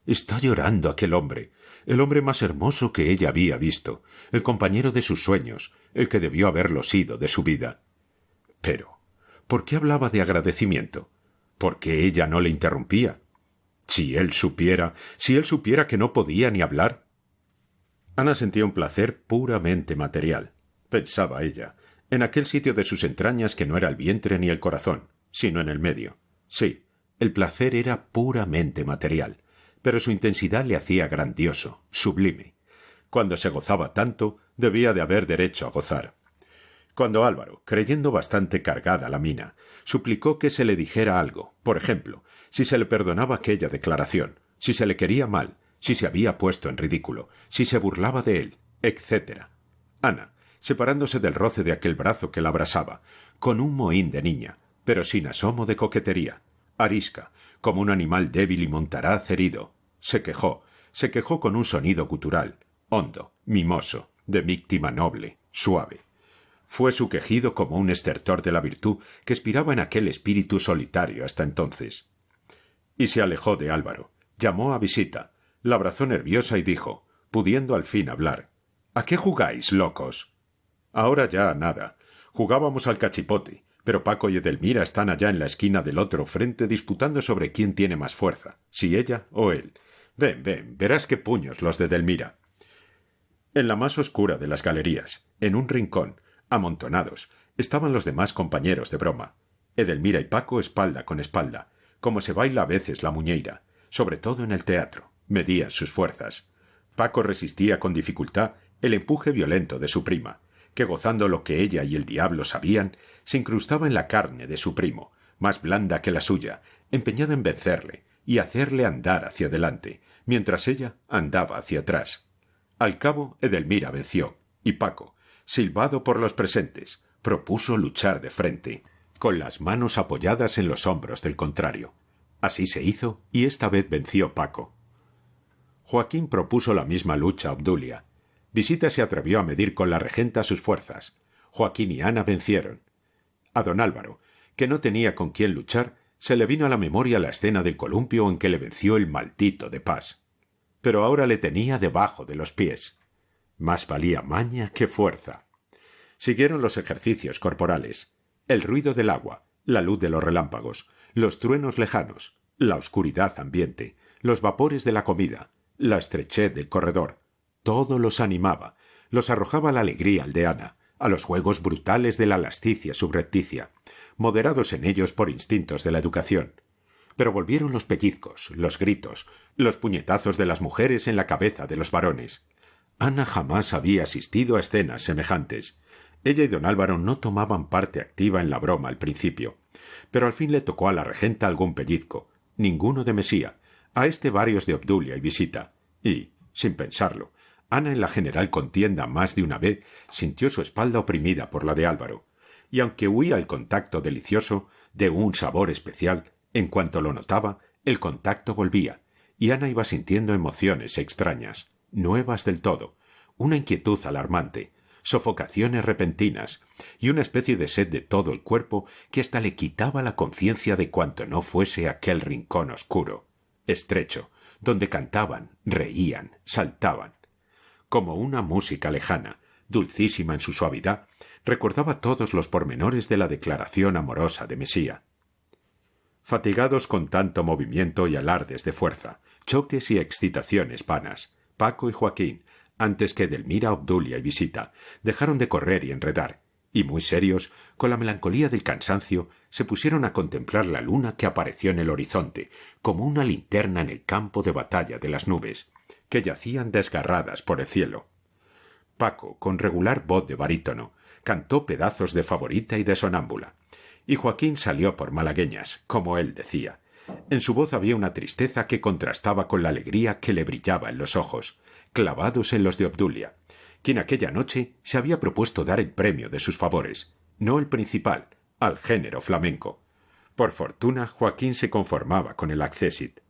Está llorando aquel hombre, el hombre más hermoso que ella había visto, el compañero de sus sueños, el que debió haberlo sido de su vida. Pero, ¿por qué hablaba de agradecimiento? ¿Por qué ella no le interrumpía? Si él supiera que no podía ni hablar. Ana sentía un placer puramente material, pensaba ella, en aquel sitio de sus entrañas que no era el vientre ni el corazón, sino en el medio. Sí, el placer era puramente material, pero su intensidad le hacía grandioso, sublime. Cuando se gozaba tanto, debía de haber derecho a gozar. Cuando Álvaro, creyendo bastante cargada la mina, suplicó que se le dijera algo, por ejemplo, si se le perdonaba aquella declaración, si se le quería mal, si se había puesto en ridículo, si se burlaba de él, etc. Ana, separándose del roce de aquel brazo que la abrasaba, con un mohín de niña, pero sin asomo de coquetería, arisca, como un animal débil y montaraz herido, se quejó con un sonido gutural, hondo, mimoso, de víctima noble, suave. Fue su quejido como un estertor de la virtud que expiraba en aquel espíritu solitario hasta entonces. Y se alejó de Álvaro, llamó a visita, la abrazó nerviosa y dijo, pudiendo al fin hablar, ¿a qué jugáis, locos? Ahora ya nada. Jugábamos al cachipote, pero Paco y Edelmira están allá en la esquina del otro frente disputando sobre quién tiene más fuerza, si ella o él. Ven, verás qué puños los de Edelmira. En la más oscura de las galerías, en un rincón, amontonados, estaban los demás compañeros de broma. Edelmira y Paco espalda con espalda, como se baila a veces la muñeira, sobre todo en el teatro, medían sus fuerzas. Paco resistía con dificultad el empuje violento de su prima, que gozando lo que ella y el diablo sabían, se incrustaba en la carne de su primo, más blanda que la suya, empeñada en vencerle y hacerle andar hacia adelante, mientras ella andaba hacia atrás. Al cabo, Edelmira venció, y Paco, silbado por los presentes, propuso luchar de frente, con las manos apoyadas en los hombros del contrario. Así se hizo, y esta vez venció Paco. Joaquín propuso la misma lucha a Obdulia. Visita se atrevió a medir con la regenta sus fuerzas. Joaquín y Ana vencieron. A don Álvaro, que no tenía con quién luchar, se le vino a la memoria la escena del columpio en que le venció el maldito de Pas. Pero ahora le tenía debajo de los pies. Más valía maña que fuerza. Siguieron los ejercicios corporales, el ruido del agua, la luz de los relámpagos, los truenos lejanos, la oscuridad ambiente, los vapores de la comida, la estrechez del corredor. Todo los animaba, los arrojaba a la alegría aldeana, a los juegos brutales de la lascicia subrepticia, moderados en ellos por instintos de la educación. Pero volvieron los pellizcos, los gritos, los puñetazos de las mujeres en la cabeza de los varones. Ana jamás había asistido a escenas semejantes. Ella y don Álvaro no tomaban parte activa en la broma al principio, pero al fin le tocó a la regenta algún pellizco, ninguno de Mesía, a este varios de Obdulia y Visita, y, sin pensarlo, Ana en la general contienda más de una vez sintió su espalda oprimida por la de Álvaro, y aunque huía el contacto delicioso, de un sabor especial, en cuanto lo notaba, el contacto volvía, y Ana iba sintiendo emociones extrañas, nuevas del todo, una inquietud alarmante, sofocaciones repentinas y una especie de sed de todo el cuerpo que hasta le quitaba la conciencia de cuanto no fuese aquel rincón oscuro, estrecho, donde cantaban, reían, saltaban. Como una música lejana, dulcísima en su suavidad, recordaba todos los pormenores de la declaración amorosa de Mesía. Fatigados con tanto movimiento y alardes de fuerza, choques y excitaciones vanas, Paco y Joaquín, antes que Edelmira, Obdulia y Visita, dejaron de correr y enredar, y muy serios, con la melancolía del cansancio, se pusieron a contemplar la luna que apareció en el horizonte, como una linterna en el campo de batalla de las nubes, que yacían desgarradas por el cielo. Paco, con regular voz de barítono, cantó pedazos de favorita y de sonámbula, y Joaquín salió por malagueñas, como él decía. En su voz había una tristeza que contrastaba con la alegría que le brillaba en los ojos, clavados en los de Obdulia, quien aquella noche se había propuesto dar el premio de sus favores, no el principal, al género flamenco. Por fortuna, Joaquín se conformaba con el accésit.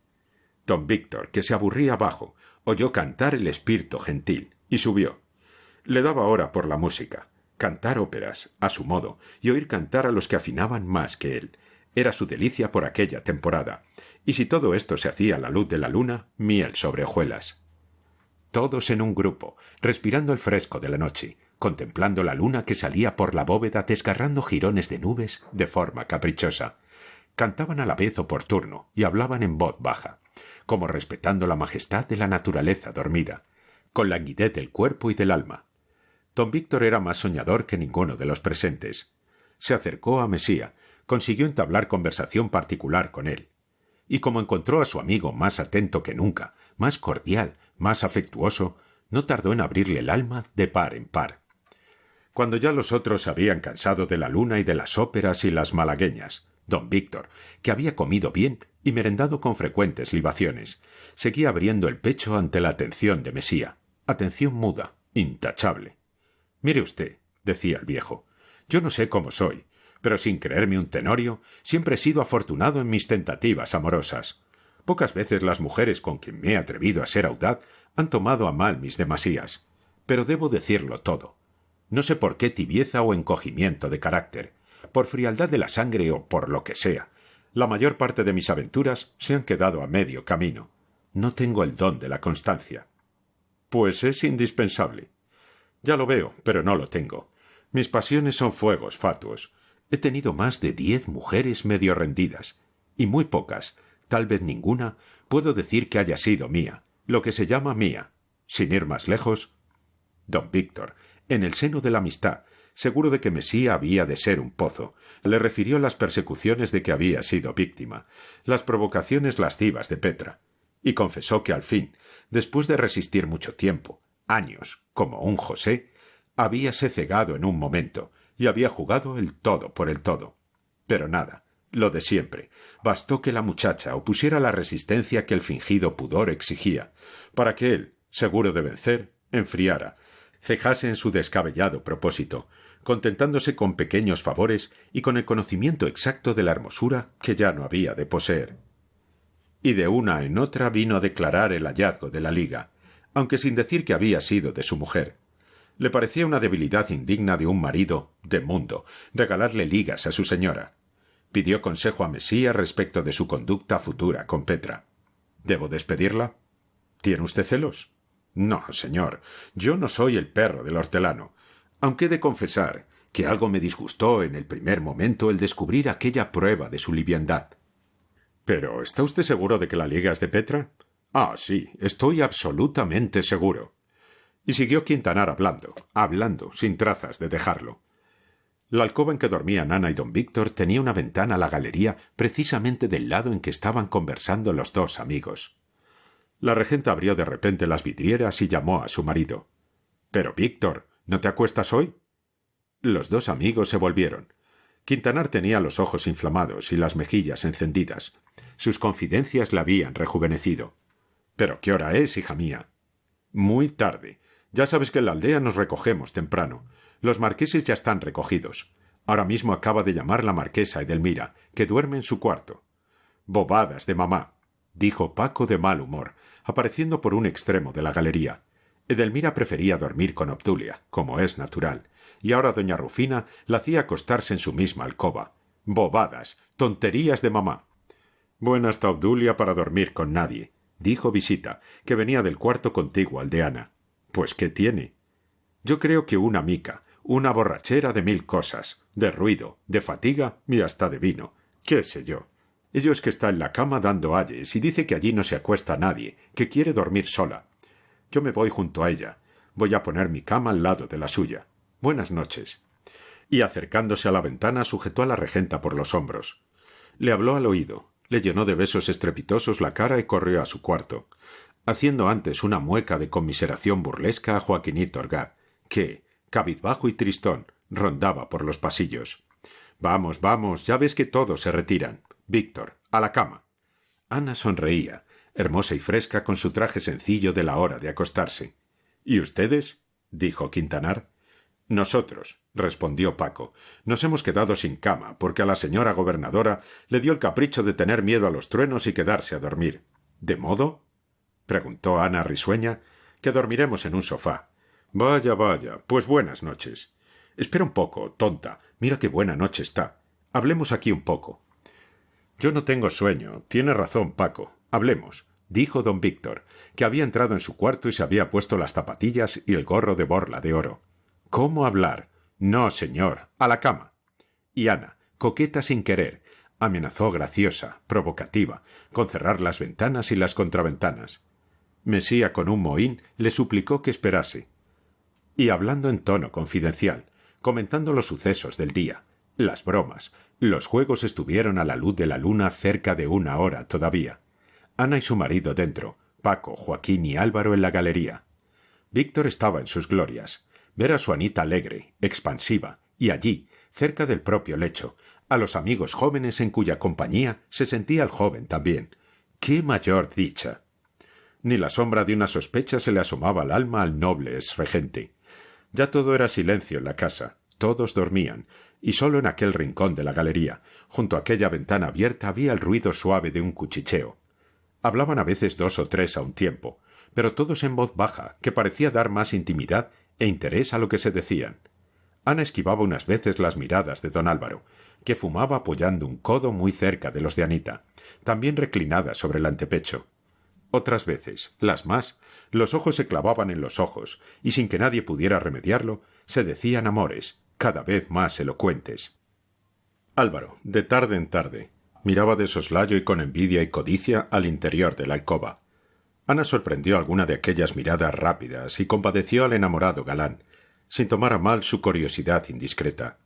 Don Víctor, que se aburría abajo, oyó cantar el espíritu gentil, y subió. Le daba hora por la música, cantar óperas, a su modo, y oír cantar a los que afinaban más que él. Era su delicia por aquella temporada, y si todo esto se hacía a la luz de la luna, miel sobre hojuelas. Todos en un grupo, respirando el fresco de la noche, contemplando la luna que salía por la bóveda desgarrando jirones de nubes de forma caprichosa. Cantaban a la vez o por turno y hablaban en voz baja, como respetando la majestad de la naturaleza dormida, con languidez del cuerpo y del alma. Don Víctor era más soñador que ninguno de los presentes. Se acercó a Mesía, consiguió entablar conversación particular con él, y como encontró a su amigo más atento que nunca, más cordial, más afectuoso, no tardó en abrirle el alma de par en par. Cuando ya los otros se habían cansado de la luna y de las óperas y las malagueñas, don Víctor, que había comido bien y merendado con frecuentes libaciones, seguía abriendo el pecho ante la atención de Mesía, atención muda, intachable. «Mire usted», decía el viejo, «yo no sé cómo soy, pero sin creerme un tenorio, siempre he sido afortunado en mis tentativas amorosas. Pocas veces las mujeres con quien me he atrevido a ser audaz han tomado a mal mis demasías, pero debo decirlo todo. No sé por qué tibieza o encogimiento de carácter, por frialdad de la sangre o por lo que sea. La mayor parte de mis aventuras se han quedado a medio camino. No tengo el don de la constancia». «Pues es indispensable». «Ya lo veo, pero no lo tengo. Mis pasiones son fuegos fatuos. He tenido más de 10 mujeres medio rendidas, y muy pocas, tal vez ninguna, puedo decir que haya sido mía, lo que se llama mía. Sin ir más lejos». Don Víctor, en el seno de la amistad, seguro de que Mesía había de ser un pozo, le refirió las persecuciones de que había sido víctima, las provocaciones lascivas de Petra, y confesó que al fin, después de resistir mucho tiempo, años, como un José, habíase cegado en un momento, y había jugado el todo por el todo. Pero nada, lo de siempre. Bastó que la muchacha opusiera la resistencia que el fingido pudor exigía, para que él, seguro de vencer, enfriara, cejase en su descabellado propósito, contentándose con pequeños favores y con el conocimiento exacto de la hermosura que ya no había de poseer. Y de una en otra vino a declarar el hallazgo de la liga, aunque sin decir que había sido de su mujer. Le parecía una debilidad indigna de un marido de mundo regalarle ligas a su señora. Pidió consejo a Mesía respecto de su conducta futura con Petra. ¿Debo despedirla? ¿Tiene usted celos? No, señor, yo no soy el perro del hortelano, aunque he de confesar que algo me disgustó en el primer momento el descubrir aquella prueba de su liviandad. ¿Pero está usted seguro de que la liga es de Petra? Ah, sí, estoy absolutamente seguro. Y siguió Quintanar hablando, sin trazas de dejarlo. La alcoba en que dormían Ana y don Víctor tenía una ventana a la galería precisamente del lado en que estaban conversando los dos amigos. La regenta abrió de repente las vidrieras y llamó a su marido. —Pero, Víctor, ¿no te acuestas hoy? Los dos amigos se volvieron. Quintanar tenía los ojos inflamados y las mejillas encendidas. Sus confidencias la habían rejuvenecido. —¿Pero qué hora es, hija mía? —Muy tarde. Ya sabes que en la aldea nos recogemos temprano. Los marqueses ya están recogidos. Ahora mismo acaba de llamar la marquesa Edelmira, que duerme en su cuarto. —Bobadas de mamá —dijo Paco de mal humor, apareciendo por un extremo de la galería. Edelmira prefería dormir con Obdulia, como es natural, y ahora doña Rufina la hacía acostarse en su misma alcoba. —Bobadas, tonterías de mamá. —Buena está Obdulia para dormir con nadie —dijo Visita, que venía del cuarto contiguo al de Ana. —Pues ¿qué tiene? Yo creo que una mica, una borrachera de 1000 cosas, de ruido, de fatiga y hasta de vino. ¿Qué sé yo? Ello es que está en la cama dando ayes y dice que allí no se acuesta nadie, que quiere dormir sola. Yo me voy junto a ella. Voy a poner mi cama al lado de la suya. Buenas noches. Y acercándose a la ventana sujetó a la regenta por los hombros. Le habló al oído, le llenó de besos estrepitosos la cara y corrió a su cuarto, haciendo antes una mueca de conmiseración burlesca a Joaquinito Orgaz, que, cabizbajo y tristón, rondaba por los pasillos. —Vamos, vamos, ya ves que todos se retiran. Víctor, a la cama. Ana sonreía, hermosa y fresca con su traje sencillo de la hora de acostarse. —¿Y ustedes? —dijo Quintanar. —Nosotros —respondió Paco—, nos hemos quedado sin cama porque a la señora gobernadora le dio el capricho de tener miedo a los truenos y quedarse a dormir. —¿De modo? —preguntó Ana risueña— que dormiremos en un sofá. —Vaya, vaya, pues buenas noches. Espera un poco, tonta, mira qué buena noche está. Hablemos aquí un poco. —Yo no tengo sueño. Tiene razón, Paco. Hablemos —dijo don Víctor, que había entrado en su cuarto y se había puesto las zapatillas y el gorro de borla de oro. —¿Cómo hablar? No, señor, a la cama. Y Ana, coqueta sin querer, amenazó graciosa, provocativa, con cerrar las ventanas y las contraventanas. Mesía, con un mohín, le suplicó que esperase. Y hablando en tono confidencial, comentando los sucesos del día, las bromas, los juegos, estuvieron a la luz de la luna cerca de 1 hora todavía. Ana y su marido dentro, Paco, Joaquín y Álvaro en la galería. Víctor estaba en sus glorias. Ver a su Anita alegre, expansiva, y allí, cerca del propio lecho, a los amigos jóvenes en cuya compañía se sentía el joven también. ¡Qué mayor dicha! Ni la sombra de una sospecha se le asomaba al alma al noble exregente. Ya todo era silencio en la casa, todos dormían, y sólo en aquel rincón de la galería, junto a aquella ventana abierta, había el ruido suave de un cuchicheo. Hablaban a veces 2 o 3 a un tiempo, pero todos en voz baja, que parecía dar más intimidad e interés a lo que se decían. Ana esquivaba unas veces las miradas de don Álvaro, que fumaba apoyando un codo muy cerca de los de Anita, también reclinada sobre el antepecho. Otras veces, las más, los ojos se clavaban en los ojos, y sin que nadie pudiera remediarlo, se decían amores, cada vez más elocuentes. Álvaro, de tarde en tarde, miraba de soslayo y con envidia y codicia al interior de la alcoba. Ana sorprendió alguna de aquellas miradas rápidas y compadeció al enamorado galán, sin tomar a mal su curiosidad indiscreta.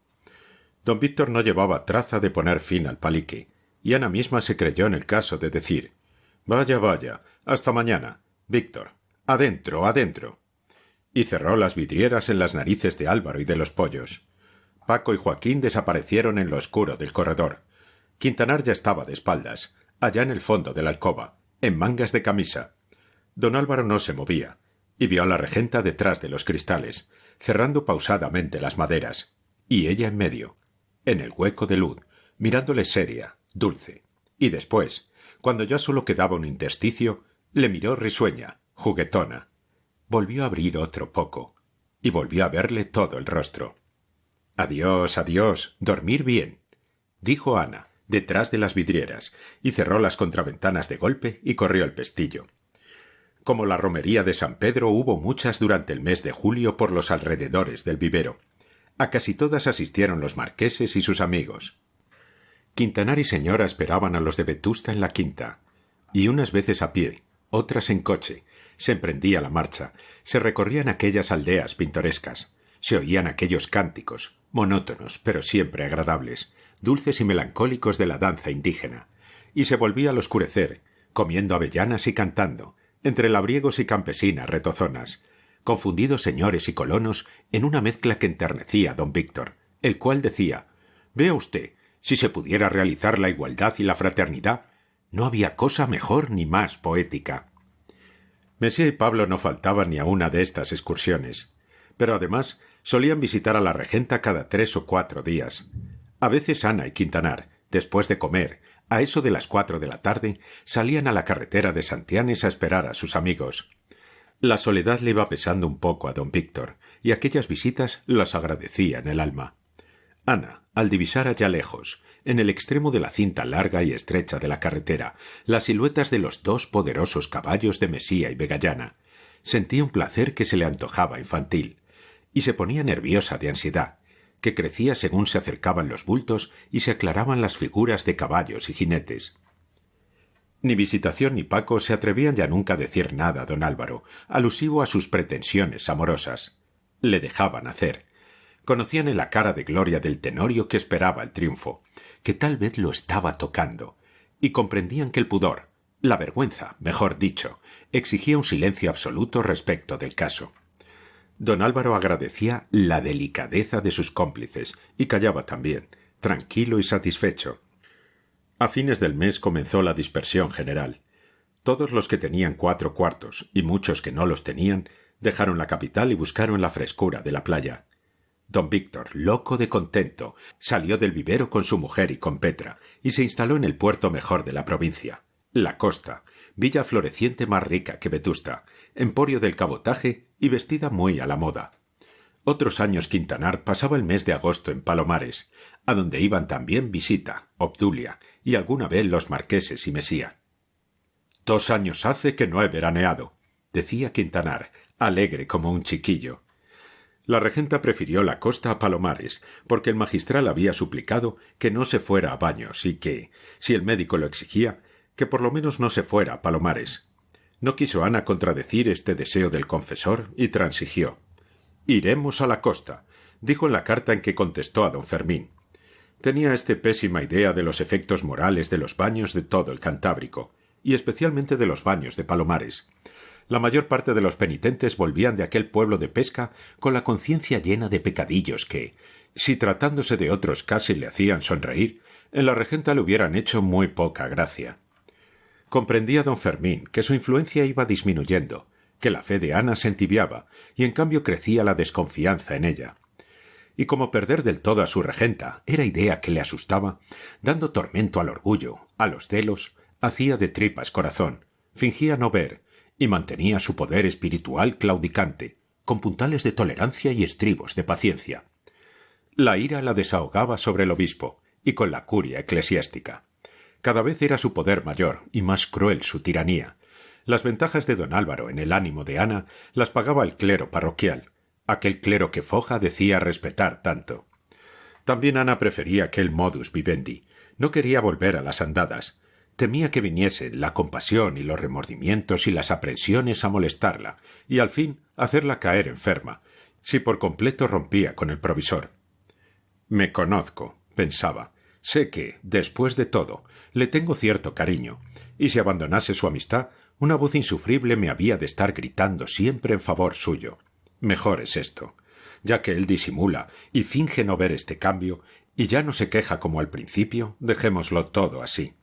Don Víctor no llevaba traza de poner fin al palique, y Ana misma se creyó en el caso de decir: «Vaya, vaya, hasta mañana. Víctor, adentro, adentro». Y cerró las vidrieras en las narices de Álvaro y de los pollos. Paco y Joaquín desaparecieron en lo oscuro del corredor. Quintanar ya estaba de espaldas, allá en el fondo de la alcoba, en mangas de camisa. Don Álvaro no se movía, y vio a la regenta detrás de los cristales, cerrando pausadamente las maderas, y ella en medio, en el hueco de luz, mirándole seria, dulce, y después, cuando ya solo quedaba un intersticio, le miró risueña, juguetona. Volvió a abrir otro poco, y volvió a verle todo el rostro. «Adiós, adiós, dormir bien», dijo Ana, detrás de las vidrieras, y cerró las contraventanas de golpe y corrió el pestillo. Como la romería de San Pedro, hubo muchas durante el mes de julio por los alrededores del vivero. A casi todas asistieron los marqueses y sus amigos. Quintanar y señora esperaban a los de Vetusta en la quinta, y unas veces a pie, otras en coche. Se emprendía la marcha, se recorrían aquellas aldeas pintorescas, se oían aquellos cánticos, monótonos pero siempre agradables, dulces y melancólicos de la danza indígena, y se volvía al oscurecer, comiendo avellanas y cantando, entre labriegos y campesinas retozonas, confundidos señores y colonos en una mezcla que enternecía a don Víctor, el cual decía: «Vea usted, si se pudiera realizar la igualdad y la fraternidad, no había cosa mejor ni más poética». Messier y Pablo no faltaban ni a una de estas excursiones, pero además solían visitar a la regenta cada 3 o 4 días. A veces Ana y Quintanar, después de comer, a eso de las 4 de la tarde, salían a la carretera de Santianes a esperar a sus amigos. La soledad le iba pesando un poco a don Víctor, y aquellas visitas las agradecía en el alma. Ana, al divisar allá lejos, en el extremo de la cinta larga y estrecha de la carretera, las siluetas de los 2 poderosos caballos de Mesía y Vegallana, sentía un placer que se le antojaba infantil, y se ponía nerviosa de ansiedad, que crecía según se acercaban los bultos y se aclaraban las figuras de caballos y jinetes. Ni Visitación ni Paco se atrevían ya nunca a decir nada a don Álvaro, alusivo a sus pretensiones amorosas. Le dejaban hacer. Conocían en la cara de gloria del Tenorio que esperaba el triunfo, que tal vez lo estaba tocando, y comprendían que el pudor, la vergüenza, mejor dicho, exigía un silencio absoluto respecto del caso. Don Álvaro agradecía la delicadeza de sus cómplices y callaba también, tranquilo y satisfecho. A fines del mes comenzó la dispersión general. Todos los que tenían 4 cuartos, y muchos que no los tenían, dejaron la capital y buscaron la frescura de la playa. Don Víctor, loco de contento, salió del vivero con su mujer y con Petra, y se instaló en el puerto mejor de la provincia, la Costa, villa floreciente más rica que Vetusta, emporio del cabotaje y vestida muy a la moda. Otros años Quintanar pasaba el mes de agosto en Palomares, a donde iban también Visita, Obdulia y alguna vez los marqueses y Mesía. «2 años hace que no he veraneado», decía Quintanar, alegre como un chiquillo. La regenta prefirió la costa a Palomares, porque el magistral había suplicado que no se fuera a Baños y que, si el médico lo exigía, que por lo menos no se fuera a Palomares. No quiso Ana contradecir este deseo del confesor y transigió. «Iremos a la costa», dijo en la carta en que contestó a don Fermín. Tenía pésima idea de los efectos morales de los baños de todo el Cantábrico, y especialmente de los baños de Palomares. La mayor parte de los penitentes volvían de aquel pueblo de pesca con la conciencia llena de pecadillos que, si tratándose de otros casi le hacían sonreír, en la regenta le hubieran hecho muy poca gracia. Comprendía don Fermín que su influencia iba disminuyendo, que la fe de Ana se entibiaba, y en cambio crecía la desconfianza en ella. Y como perder del todo a su regenta era idea que le asustaba, dando tormento al orgullo, a los celos, hacía de tripas corazón, fingía no ver, y mantenía su poder espiritual claudicante, con puntales de tolerancia y estribos de paciencia. La ira la desahogaba sobre el obispo, y con la curia eclesiástica. Cada vez era su poder mayor y más cruel su tiranía. Las ventajas de don Álvaro en el ánimo de Ana las pagaba el clero parroquial, aquel clero que Foja decía respetar tanto. También Ana prefería aquel modus vivendi. No quería volver a las andadas. Temía que viniesen la compasión y los remordimientos y las aprensiones a molestarla, y al fin hacerla caer enferma, si por completo rompía con el provisor. «Me conozco», pensaba. «Sé que, después de todo, le tengo cierto cariño, y si abandonase su amistad, una voz insufrible me había de estar gritando siempre en favor suyo. Mejor es esto. Ya que él disimula y finge no ver este cambio, y ya no se queja como al principio, dejémoslo todo así.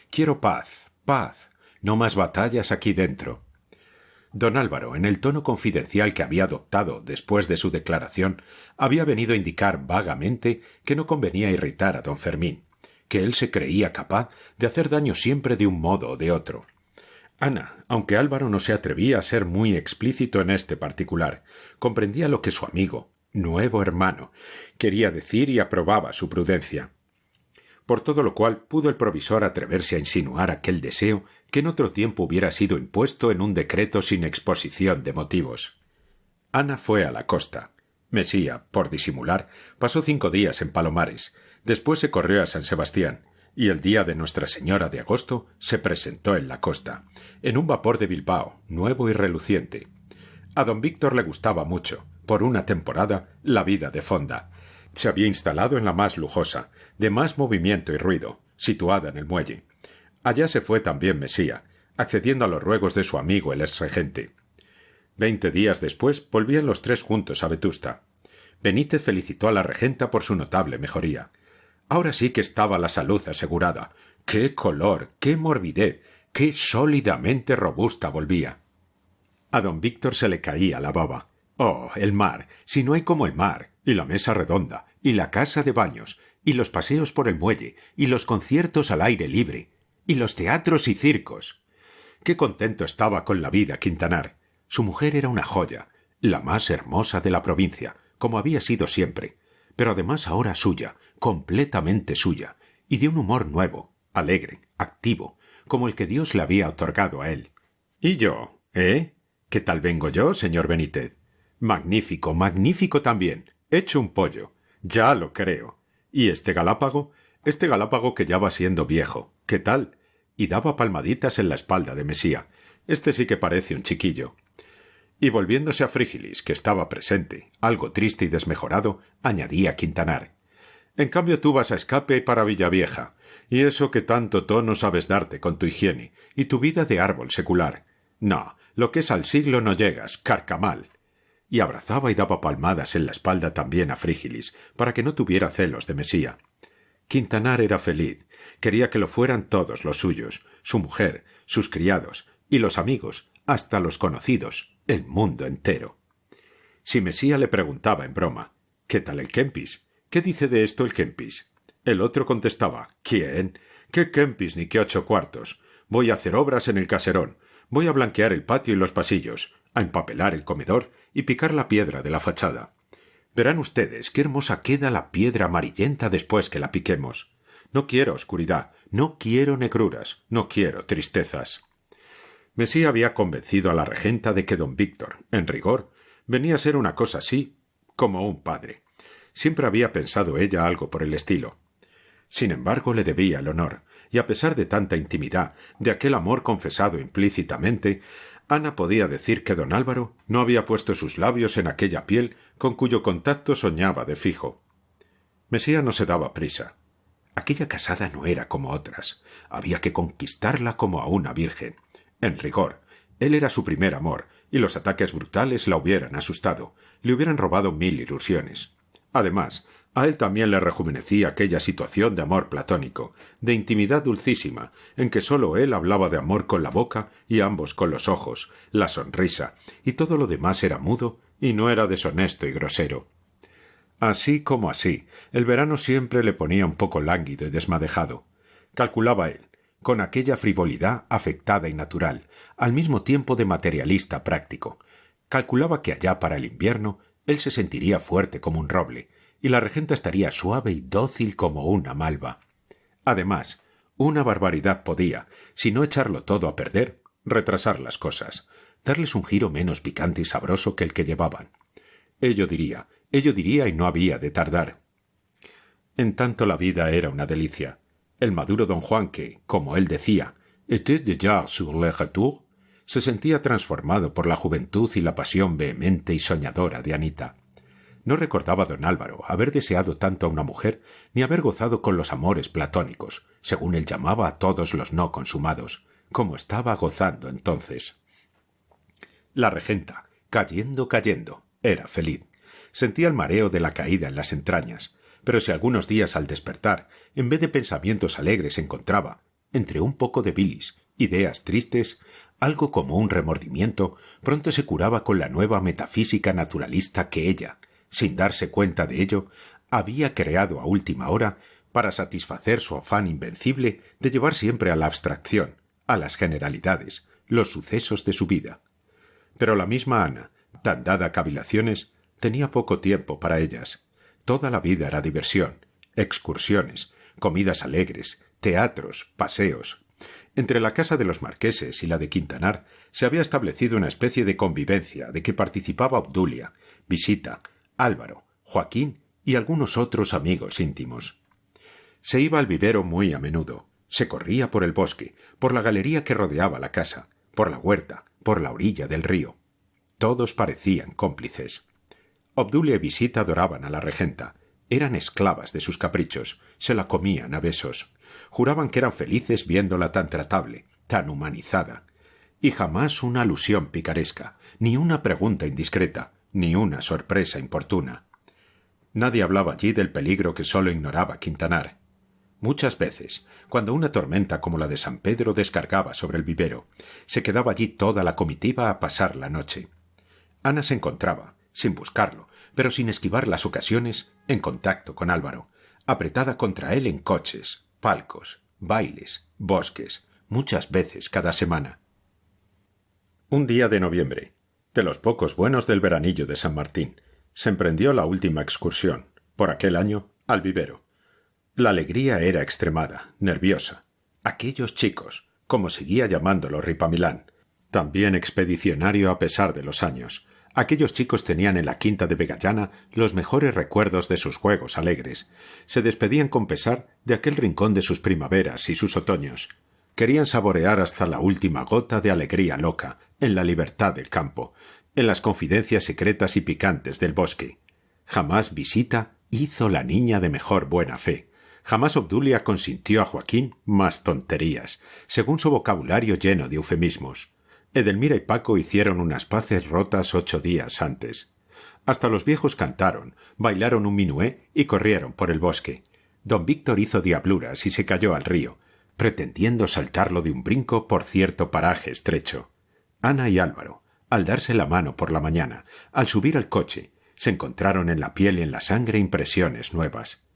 Quiero paz, paz, no más batallas aquí dentro». Don Álvaro, en el tono confidencial que había adoptado después de su declaración, había venido a indicar vagamente que no convenía irritar a don Fermín, que él se creía capaz de hacer daño siempre de un modo o de otro. Ana, aunque Álvaro no se atrevía a ser muy explícito en este particular, comprendía lo que su amigo, nuevo hermano, quería decir y aprobaba su prudencia. Por todo lo cual pudo el provisor atreverse a insinuar aquel deseo que en otro tiempo hubiera sido impuesto en un decreto sin exposición de motivos. Ana fue a la costa. Mesía, por disimular, pasó 5 días en Palomares, después se corrió a San Sebastián, y el día de Nuestra Señora de agosto se presentó en la costa, en un vapor de Bilbao, nuevo y reluciente. A don Víctor le gustaba mucho, por una temporada, la vida de fonda. Se había instalado en la más lujosa, de más movimiento y ruido, situada en el muelle. Allá se fue también Mesía, accediendo a los ruegos de su amigo el exregente. 20 días después volvían los 3 juntos a Vetusta. Benítez felicitó a la regenta por su notable mejoría. Ahora sí que estaba la salud asegurada. ¡Qué color! ¡Qué morbidez! ¡Qué sólidamente robusta volvía! A don Víctor se le caía la baba. ¡Oh, el mar! Si no hay como el mar, y la mesa redonda, y la casa de baños, y los paseos por el muelle, y los conciertos al aire libre, y los teatros y circos. ¡Qué contento estaba con la vida Quintanar! Su mujer era una joya, la más hermosa de la provincia, como había sido siempre, pero además ahora suya, completamente suya, y de un humor nuevo, alegre, activo, como el que Dios le había otorgado a él. ¿Y yo? ¿Qué tal vengo yo, señor Benítez? Magnífico, magnífico también. Hecho un pollo. Ya lo creo. ¿Y este galápago? Este galápago que ya va siendo viejo. ¿Qué tal? Y daba palmaditas en la espalda de Mesía. Este sí que parece un chiquillo. Y volviéndose a Frígilis, que estaba presente, algo triste y desmejorado, añadía Quintanar. En cambio tú vas a escape para Villavieja, y eso que tanto tono sabes darte con tu higiene, y tu vida de árbol secular. No, lo que es al siglo no llegas, carcamal. Y abrazaba y daba palmadas en la espalda también a Frígilis, para que no tuviera celos de Mesía. Quintanar era feliz, quería que lo fueran todos los suyos, su mujer, sus criados, y los amigos, hasta los conocidos, el mundo entero. Si Mesía le preguntaba en broma, ¿qué tal el Kempis? ¿Qué dice de esto el Kempis? El otro contestaba, ¿quién? ¿Qué Kempis ni qué 8 cuartos? Voy a hacer obras en el caserón, voy a blanquear el patio y los pasillos, a empapelar el comedor y picar la piedra de la fachada. Verán ustedes qué hermosa queda la piedra amarillenta después que la piquemos. No quiero oscuridad, no quiero negruras, no quiero tristezas. Mesía había convencido a la regenta de que don Víctor, en rigor, venía a ser una cosa así como un padre. Siempre había pensado ella algo por el estilo. Sin embargo, le debía el honor, y a pesar de tanta intimidad, de aquel amor confesado implícitamente, Ana podía decir que don Álvaro no había puesto sus labios en aquella piel con cuyo contacto soñaba de fijo. Mesía no se daba prisa. Aquella casada no era como otras. Había que conquistarla como a una virgen. En rigor, él era su primer amor, y los ataques brutales la hubieran asustado, le hubieran robado 1000 ilusiones. Además, a él también le rejuvenecía aquella situación de amor platónico, de intimidad dulcísima, en que sólo él hablaba de amor con la boca y ambos con los ojos, la sonrisa, y todo lo demás era mudo y no era deshonesto y grosero. Así como así, el verano siempre le ponía un poco lánguido y desmadejado. Calculaba él, con aquella frivolidad afectada y natural, al mismo tiempo de materialista práctico. Calculaba que allá para el invierno él se sentiría fuerte como un roble, y la regenta estaría suave y dócil como una malva. Además, una barbaridad podía, si no echarlo todo a perder, retrasar las cosas, darles un giro menos picante y sabroso que el que llevaban. Ello diría y no había de tardar. En tanto la vida era una delicia. El maduro don Juan que, como él decía, était déjà sur le retour, se sentía transformado por la juventud y la pasión vehemente y soñadora de Anita. No recordaba don Álvaro haber deseado tanto a una mujer ni haber gozado con los amores platónicos, según él llamaba a todos los no consumados, como estaba gozando entonces. La regenta, cayendo, era feliz. Sentía el mareo de la caída en las entrañas, pero si algunos días al despertar, en vez de pensamientos alegres encontraba, entre un poco de bilis, ideas tristes, algo como un remordimiento, pronto se curaba con la nueva metafísica naturalista que ella, sin darse cuenta de ello, había creado a última hora para satisfacer su afán invencible de llevar siempre a la abstracción, a las generalidades, los sucesos de su vida. Pero la misma Ana, tan dada a cavilaciones, tenía poco tiempo para ellas. Toda la vida era diversión, excursiones, comidas alegres, teatros, paseos. Entre la casa de los marqueses y la de Quintanar se había establecido una especie de convivencia de que participaba Obdulia, Visita, Álvaro, Joaquín y algunos otros amigos íntimos. Se iba al vivero muy a menudo, se corría por el bosque, por la galería que rodeaba la casa, por la huerta, por la orilla del río. Todos parecían cómplices. Obdulia y Visita adoraban a la regenta, eran esclavas de sus caprichos, se la comían a besos, juraban que eran felices viéndola tan tratable, tan humanizada. Y jamás una alusión picaresca, ni una pregunta indiscreta, ni una sorpresa importuna. Nadie hablaba allí del peligro que sólo ignoraba Quintanar. Muchas veces, cuando una tormenta como la de San Pedro descargaba sobre el vivero, se quedaba allí toda la comitiva a pasar la noche. Ana se encontraba, sin buscarlo, pero sin esquivar las ocasiones, en contacto con Álvaro, apretada contra él en coches, palcos, bailes, bosques, muchas veces cada semana. Un día de noviembre, de los pocos buenos del veranillo de San Martín, se emprendió la última excursión, por aquel año, al vivero. La alegría era extremada, nerviosa. Aquellos chicos, como seguía llamándolo Ripamilán, también expedicionario a pesar de los años, aquellos chicos tenían en la quinta de Vegallana los mejores recuerdos de sus juegos alegres. Se despedían con pesar de aquel rincón de sus primaveras y sus otoños. Querían saborear hasta la última gota de alegría loca, en la libertad del campo, en las confidencias secretas y picantes del bosque. Jamás Visita hizo la niña de mejor buena fe. Jamás Obdulia consintió a Joaquín más tonterías, según su vocabulario lleno de eufemismos. Edelmira y Paco hicieron unas paces rotas 8 días antes. Hasta los viejos cantaron, bailaron un minué y corrieron por el bosque. Don Víctor hizo diabluras y se cayó al río, pretendiendo saltarlo de un brinco por cierto paraje estrecho. Ana y Álvaro, al darse la mano por la mañana, al subir al coche, se encontraron en la piel y en la sangre impresiones nuevas.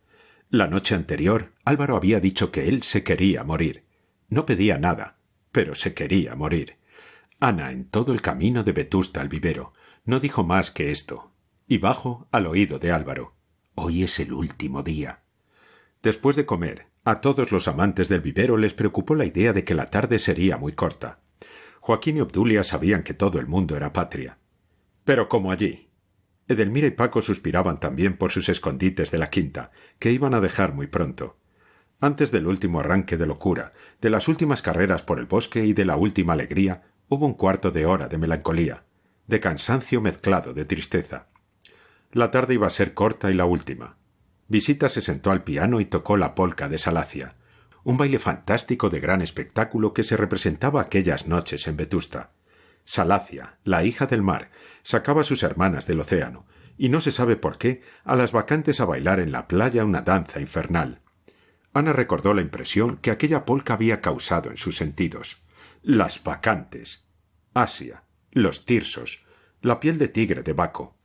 La noche anterior, Álvaro había dicho que él se quería morir. No pedía nada, pero se quería morir. Ana, en todo el camino de Vetusta al vivero, no dijo más que esto, y bajo al oído de Álvaro: «Hoy es el último día». Después de comer, a todos los amantes del vivero les preocupó la idea de que la tarde sería muy corta. Joaquín y Obdulia sabían que todo el mundo era patria. Pero como allí. Edelmira y Paco suspiraban también por sus escondites de la quinta, que iban a dejar muy pronto. Antes del último arranque de locura, de las últimas carreras por el bosque y de la última alegría, hubo un cuarto de hora de melancolía, de cansancio mezclado de tristeza. La tarde iba a ser corta y la última. Visita se sentó al piano y tocó la polca de Salacia, un baile fantástico de gran espectáculo que se representaba aquellas noches en Vetusta. Salacia, la hija del mar, sacaba a sus hermanas del océano, y no se sabe por qué, a las bacantes a bailar en la playa una danza infernal. Ana recordó la impresión que aquella polca había causado en sus sentidos. Las bacantes, Asia, los tirsos, la piel de tigre de Baco.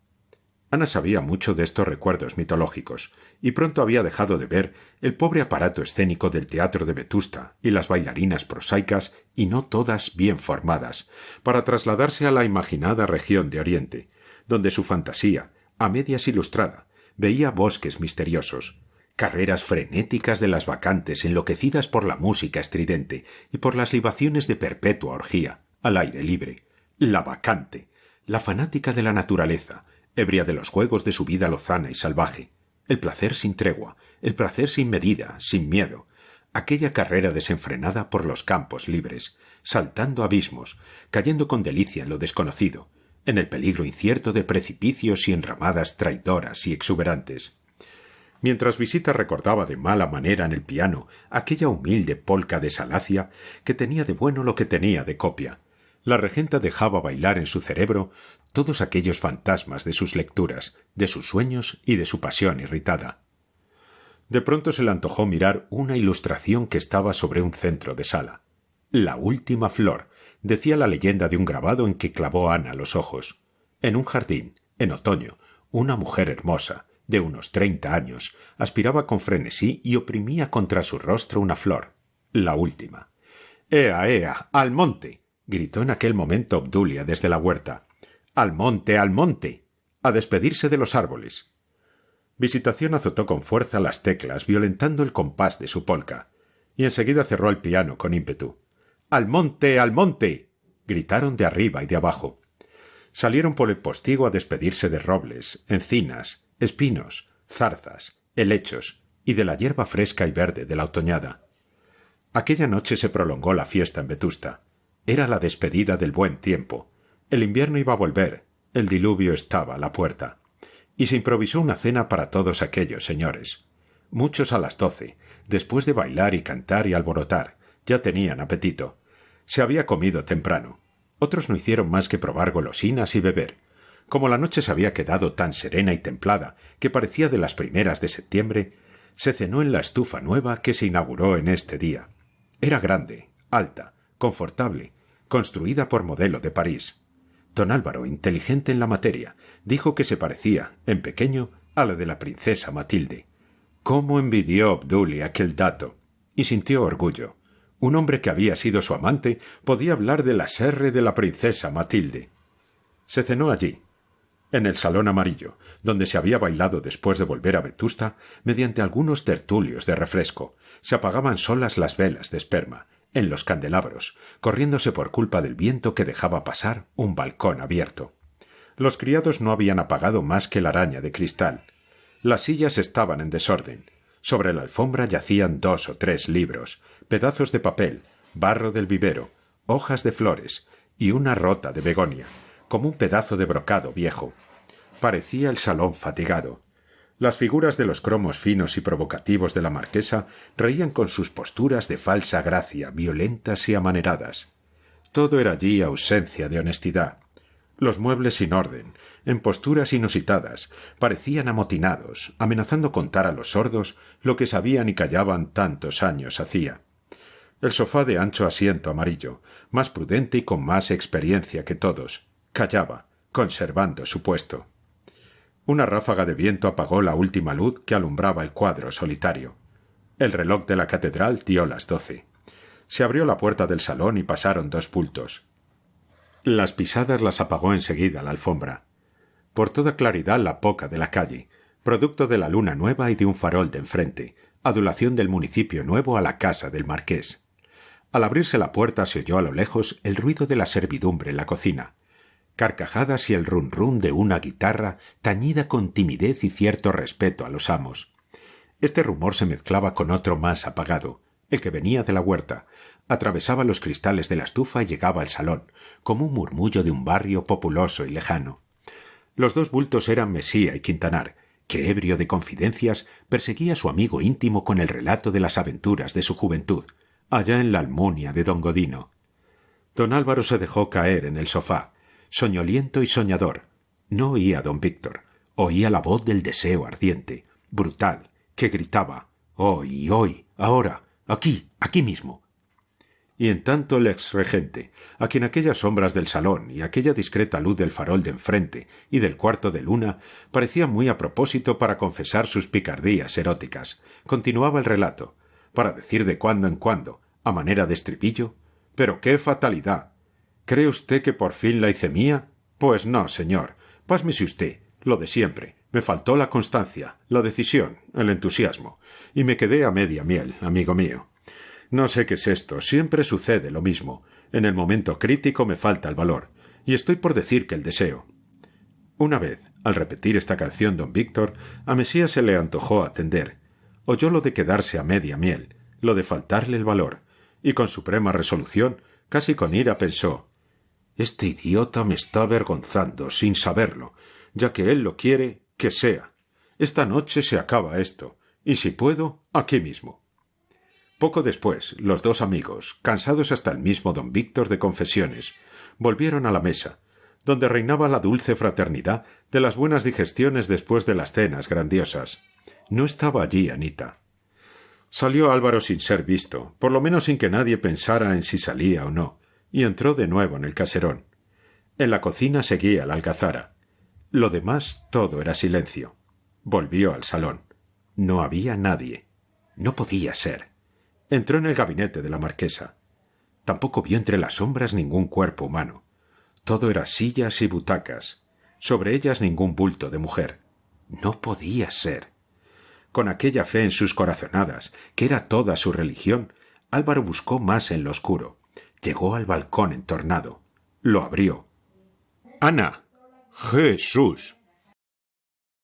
Ana sabía mucho de estos recuerdos mitológicos, y pronto había dejado de ver el pobre aparato escénico del teatro de Vetusta y las bailarinas prosaicas, y no todas bien formadas, para trasladarse a la imaginada región de Oriente, donde su fantasía, a medias ilustrada, veía bosques misteriosos, carreras frenéticas de las bacantes enloquecidas por la música estridente y por las libaciones de perpetua orgía, al aire libre. La bacante, la fanática de la naturaleza, ebria de los juegos de su vida lozana y salvaje, el placer sin tregua, el placer sin medida, sin miedo, aquella carrera desenfrenada por los campos libres, saltando abismos, cayendo con delicia en lo desconocido, en el peligro incierto de precipicios y enramadas traidoras y exuberantes. Mientras Visita recordaba de mala manera en el piano aquella humilde polca de Salacia, que tenía de bueno lo que tenía de copia, la regenta dejaba bailar en su cerebro todos aquellos fantasmas de sus lecturas, de sus sueños y de su pasión irritada. De pronto se le antojó mirar una ilustración que estaba sobre un centro de sala. La última flor, decía la leyenda de un grabado en que clavó Ana los ojos. En un jardín, en otoño, una mujer hermosa, de unos 30 años, aspiraba con frenesí y oprimía contra su rostro una flor, la última. «¡Ea, ea! ¡Al monte!», gritó en aquel momento Obdulia desde la huerta. ¡Al monte, al monte! ¡A despedirse de los árboles! Visitación azotó con fuerza las teclas, violentando el compás de su polka, y enseguida cerró el piano con ímpetu. ¡Al monte, al monte! Gritaron de arriba y de abajo. Salieron por el postigo a despedirse de robles, encinas, espinos, zarzas, helechos y de la hierba fresca y verde de la otoñada. Aquella noche se prolongó la fiesta en Vetusta. Era la despedida del buen tiempo. El invierno iba a volver, el diluvio estaba a la puerta. Y se improvisó una cena para todos aquellos señores. Muchos a las 12, después de bailar y cantar y alborotar, ya tenían apetito. Se había comido temprano. Otros no hicieron más que probar golosinas y beber. Como la noche se había quedado tan serena y templada que parecía de las primeras de septiembre, se cenó en la estufa nueva que se inauguró en este día. Era grande, alta, confortable, construida por modelo de París. Don Álvaro, inteligente en la materia, dijo que se parecía, en pequeño, a la de la princesa Matilde. ¿Cómo envidió Obdulia aquel dato? Y sintió orgullo. Un hombre que había sido su amante podía hablar de la serre de la princesa Matilde. Se cenó allí, en el salón amarillo, donde se había bailado después de volver a Vetusta, mediante algunos tertulios de refresco. Se apagaban solas las velas de esperma, en los candelabros, corriéndose por culpa del viento que dejaba pasar un balcón abierto. Los criados no habían apagado más que la araña de cristal. Las sillas estaban en desorden. Sobre la alfombra yacían 2 o 3 libros, pedazos de papel, barro del vivero, hojas de flores y una rota de begonia, como un pedazo de brocado viejo. Parecía el salón fatigado. Las figuras de los cromos finos y provocativos de la marquesa reían con sus posturas de falsa gracia, violentas y amaneradas. Todo era allí ausencia de honestidad. Los muebles sin orden, en posturas inusitadas, parecían amotinados, amenazando contar a los sordos lo que sabían y callaban tantos años hacía. El sofá de ancho asiento amarillo, más prudente y con más experiencia que todos, callaba, conservando su puesto. Una ráfaga de viento apagó la última luz que alumbraba el cuadro solitario. El reloj de la catedral dio las 12. Se abrió la puerta del salón y pasaron 2 bultos. Las pisadas las apagó enseguida la alfombra. Por toda claridad la poca de la calle, producto de la luna nueva y de un farol de enfrente, adulación del municipio nuevo a la casa del marqués. Al abrirse la puerta se oyó a lo lejos el ruido de la servidumbre en la cocina, carcajadas y el run run de una guitarra tañida con timidez y cierto respeto a los amos. Este rumor se mezclaba con otro más apagado, el que venía de la huerta, atravesaba los cristales de la estufa y llegaba al salón, como un murmullo de un barrio populoso y lejano. Los 2 bultos eran Mesía y Quintanar, que, ebrio de confidencias, perseguía a su amigo íntimo con el relato de las aventuras de su juventud, allá en la Almunia de don Godino. Don Álvaro se dejó caer en el sofá, soñoliento y soñador. No oía a don Víctor, oía la voz del deseo ardiente, brutal, que gritaba: «Hoy, hoy, ahora, aquí, aquí mismo». Y en tanto el ex regente, a quien aquellas sombras del salón y aquella discreta luz del farol de enfrente y del cuarto de luna parecían muy a propósito para confesar sus picardías eróticas, continuaba el relato, para decir de cuando en cuando, a manera de estribillo: «¡Pero qué fatalidad! ¿Cree usted que por fin la hice mía? Pues no, señor. Pásmese usted, lo de siempre. Me faltó la constancia, la decisión, el entusiasmo, y me quedé a media miel, amigo mío. No sé qué es esto, siempre sucede lo mismo. En el momento crítico me falta el valor, y estoy por decir que el deseo». Una vez, al repetir esta canción don Víctor, a Mesía se le antojó atender. Oyó lo de quedarse a media miel, lo de faltarle el valor, y con suprema resolución, casi con ira, pensó: «Este idiota me está avergonzando sin saberlo, ya que él lo quiere, que sea. Esta noche se acaba esto, y si puedo, aquí mismo». Poco después, los 2 amigos, cansados hasta el mismo don Víctor de confesiones, volvieron a la mesa, donde reinaba la dulce fraternidad de las buenas digestiones después de las cenas grandiosas. No estaba allí Anita. Salió Álvaro sin ser visto, por lo menos sin que nadie pensara en si salía o no, y entró de nuevo en el caserón. En la cocina seguía la algazara. Lo demás todo era silencio. Volvió al salón. No había nadie. No podía ser. Entró en el gabinete de la marquesa. Tampoco vio entre las sombras ningún cuerpo humano. Todo era sillas y butacas. Sobre ellas ningún bulto de mujer. No podía ser. Con aquella fe en sus corazonadas, que era toda su religión, Álvaro buscó más en lo oscuro. Llegó al balcón entornado. Lo abrió. «¡Ana! ¡Jesús!».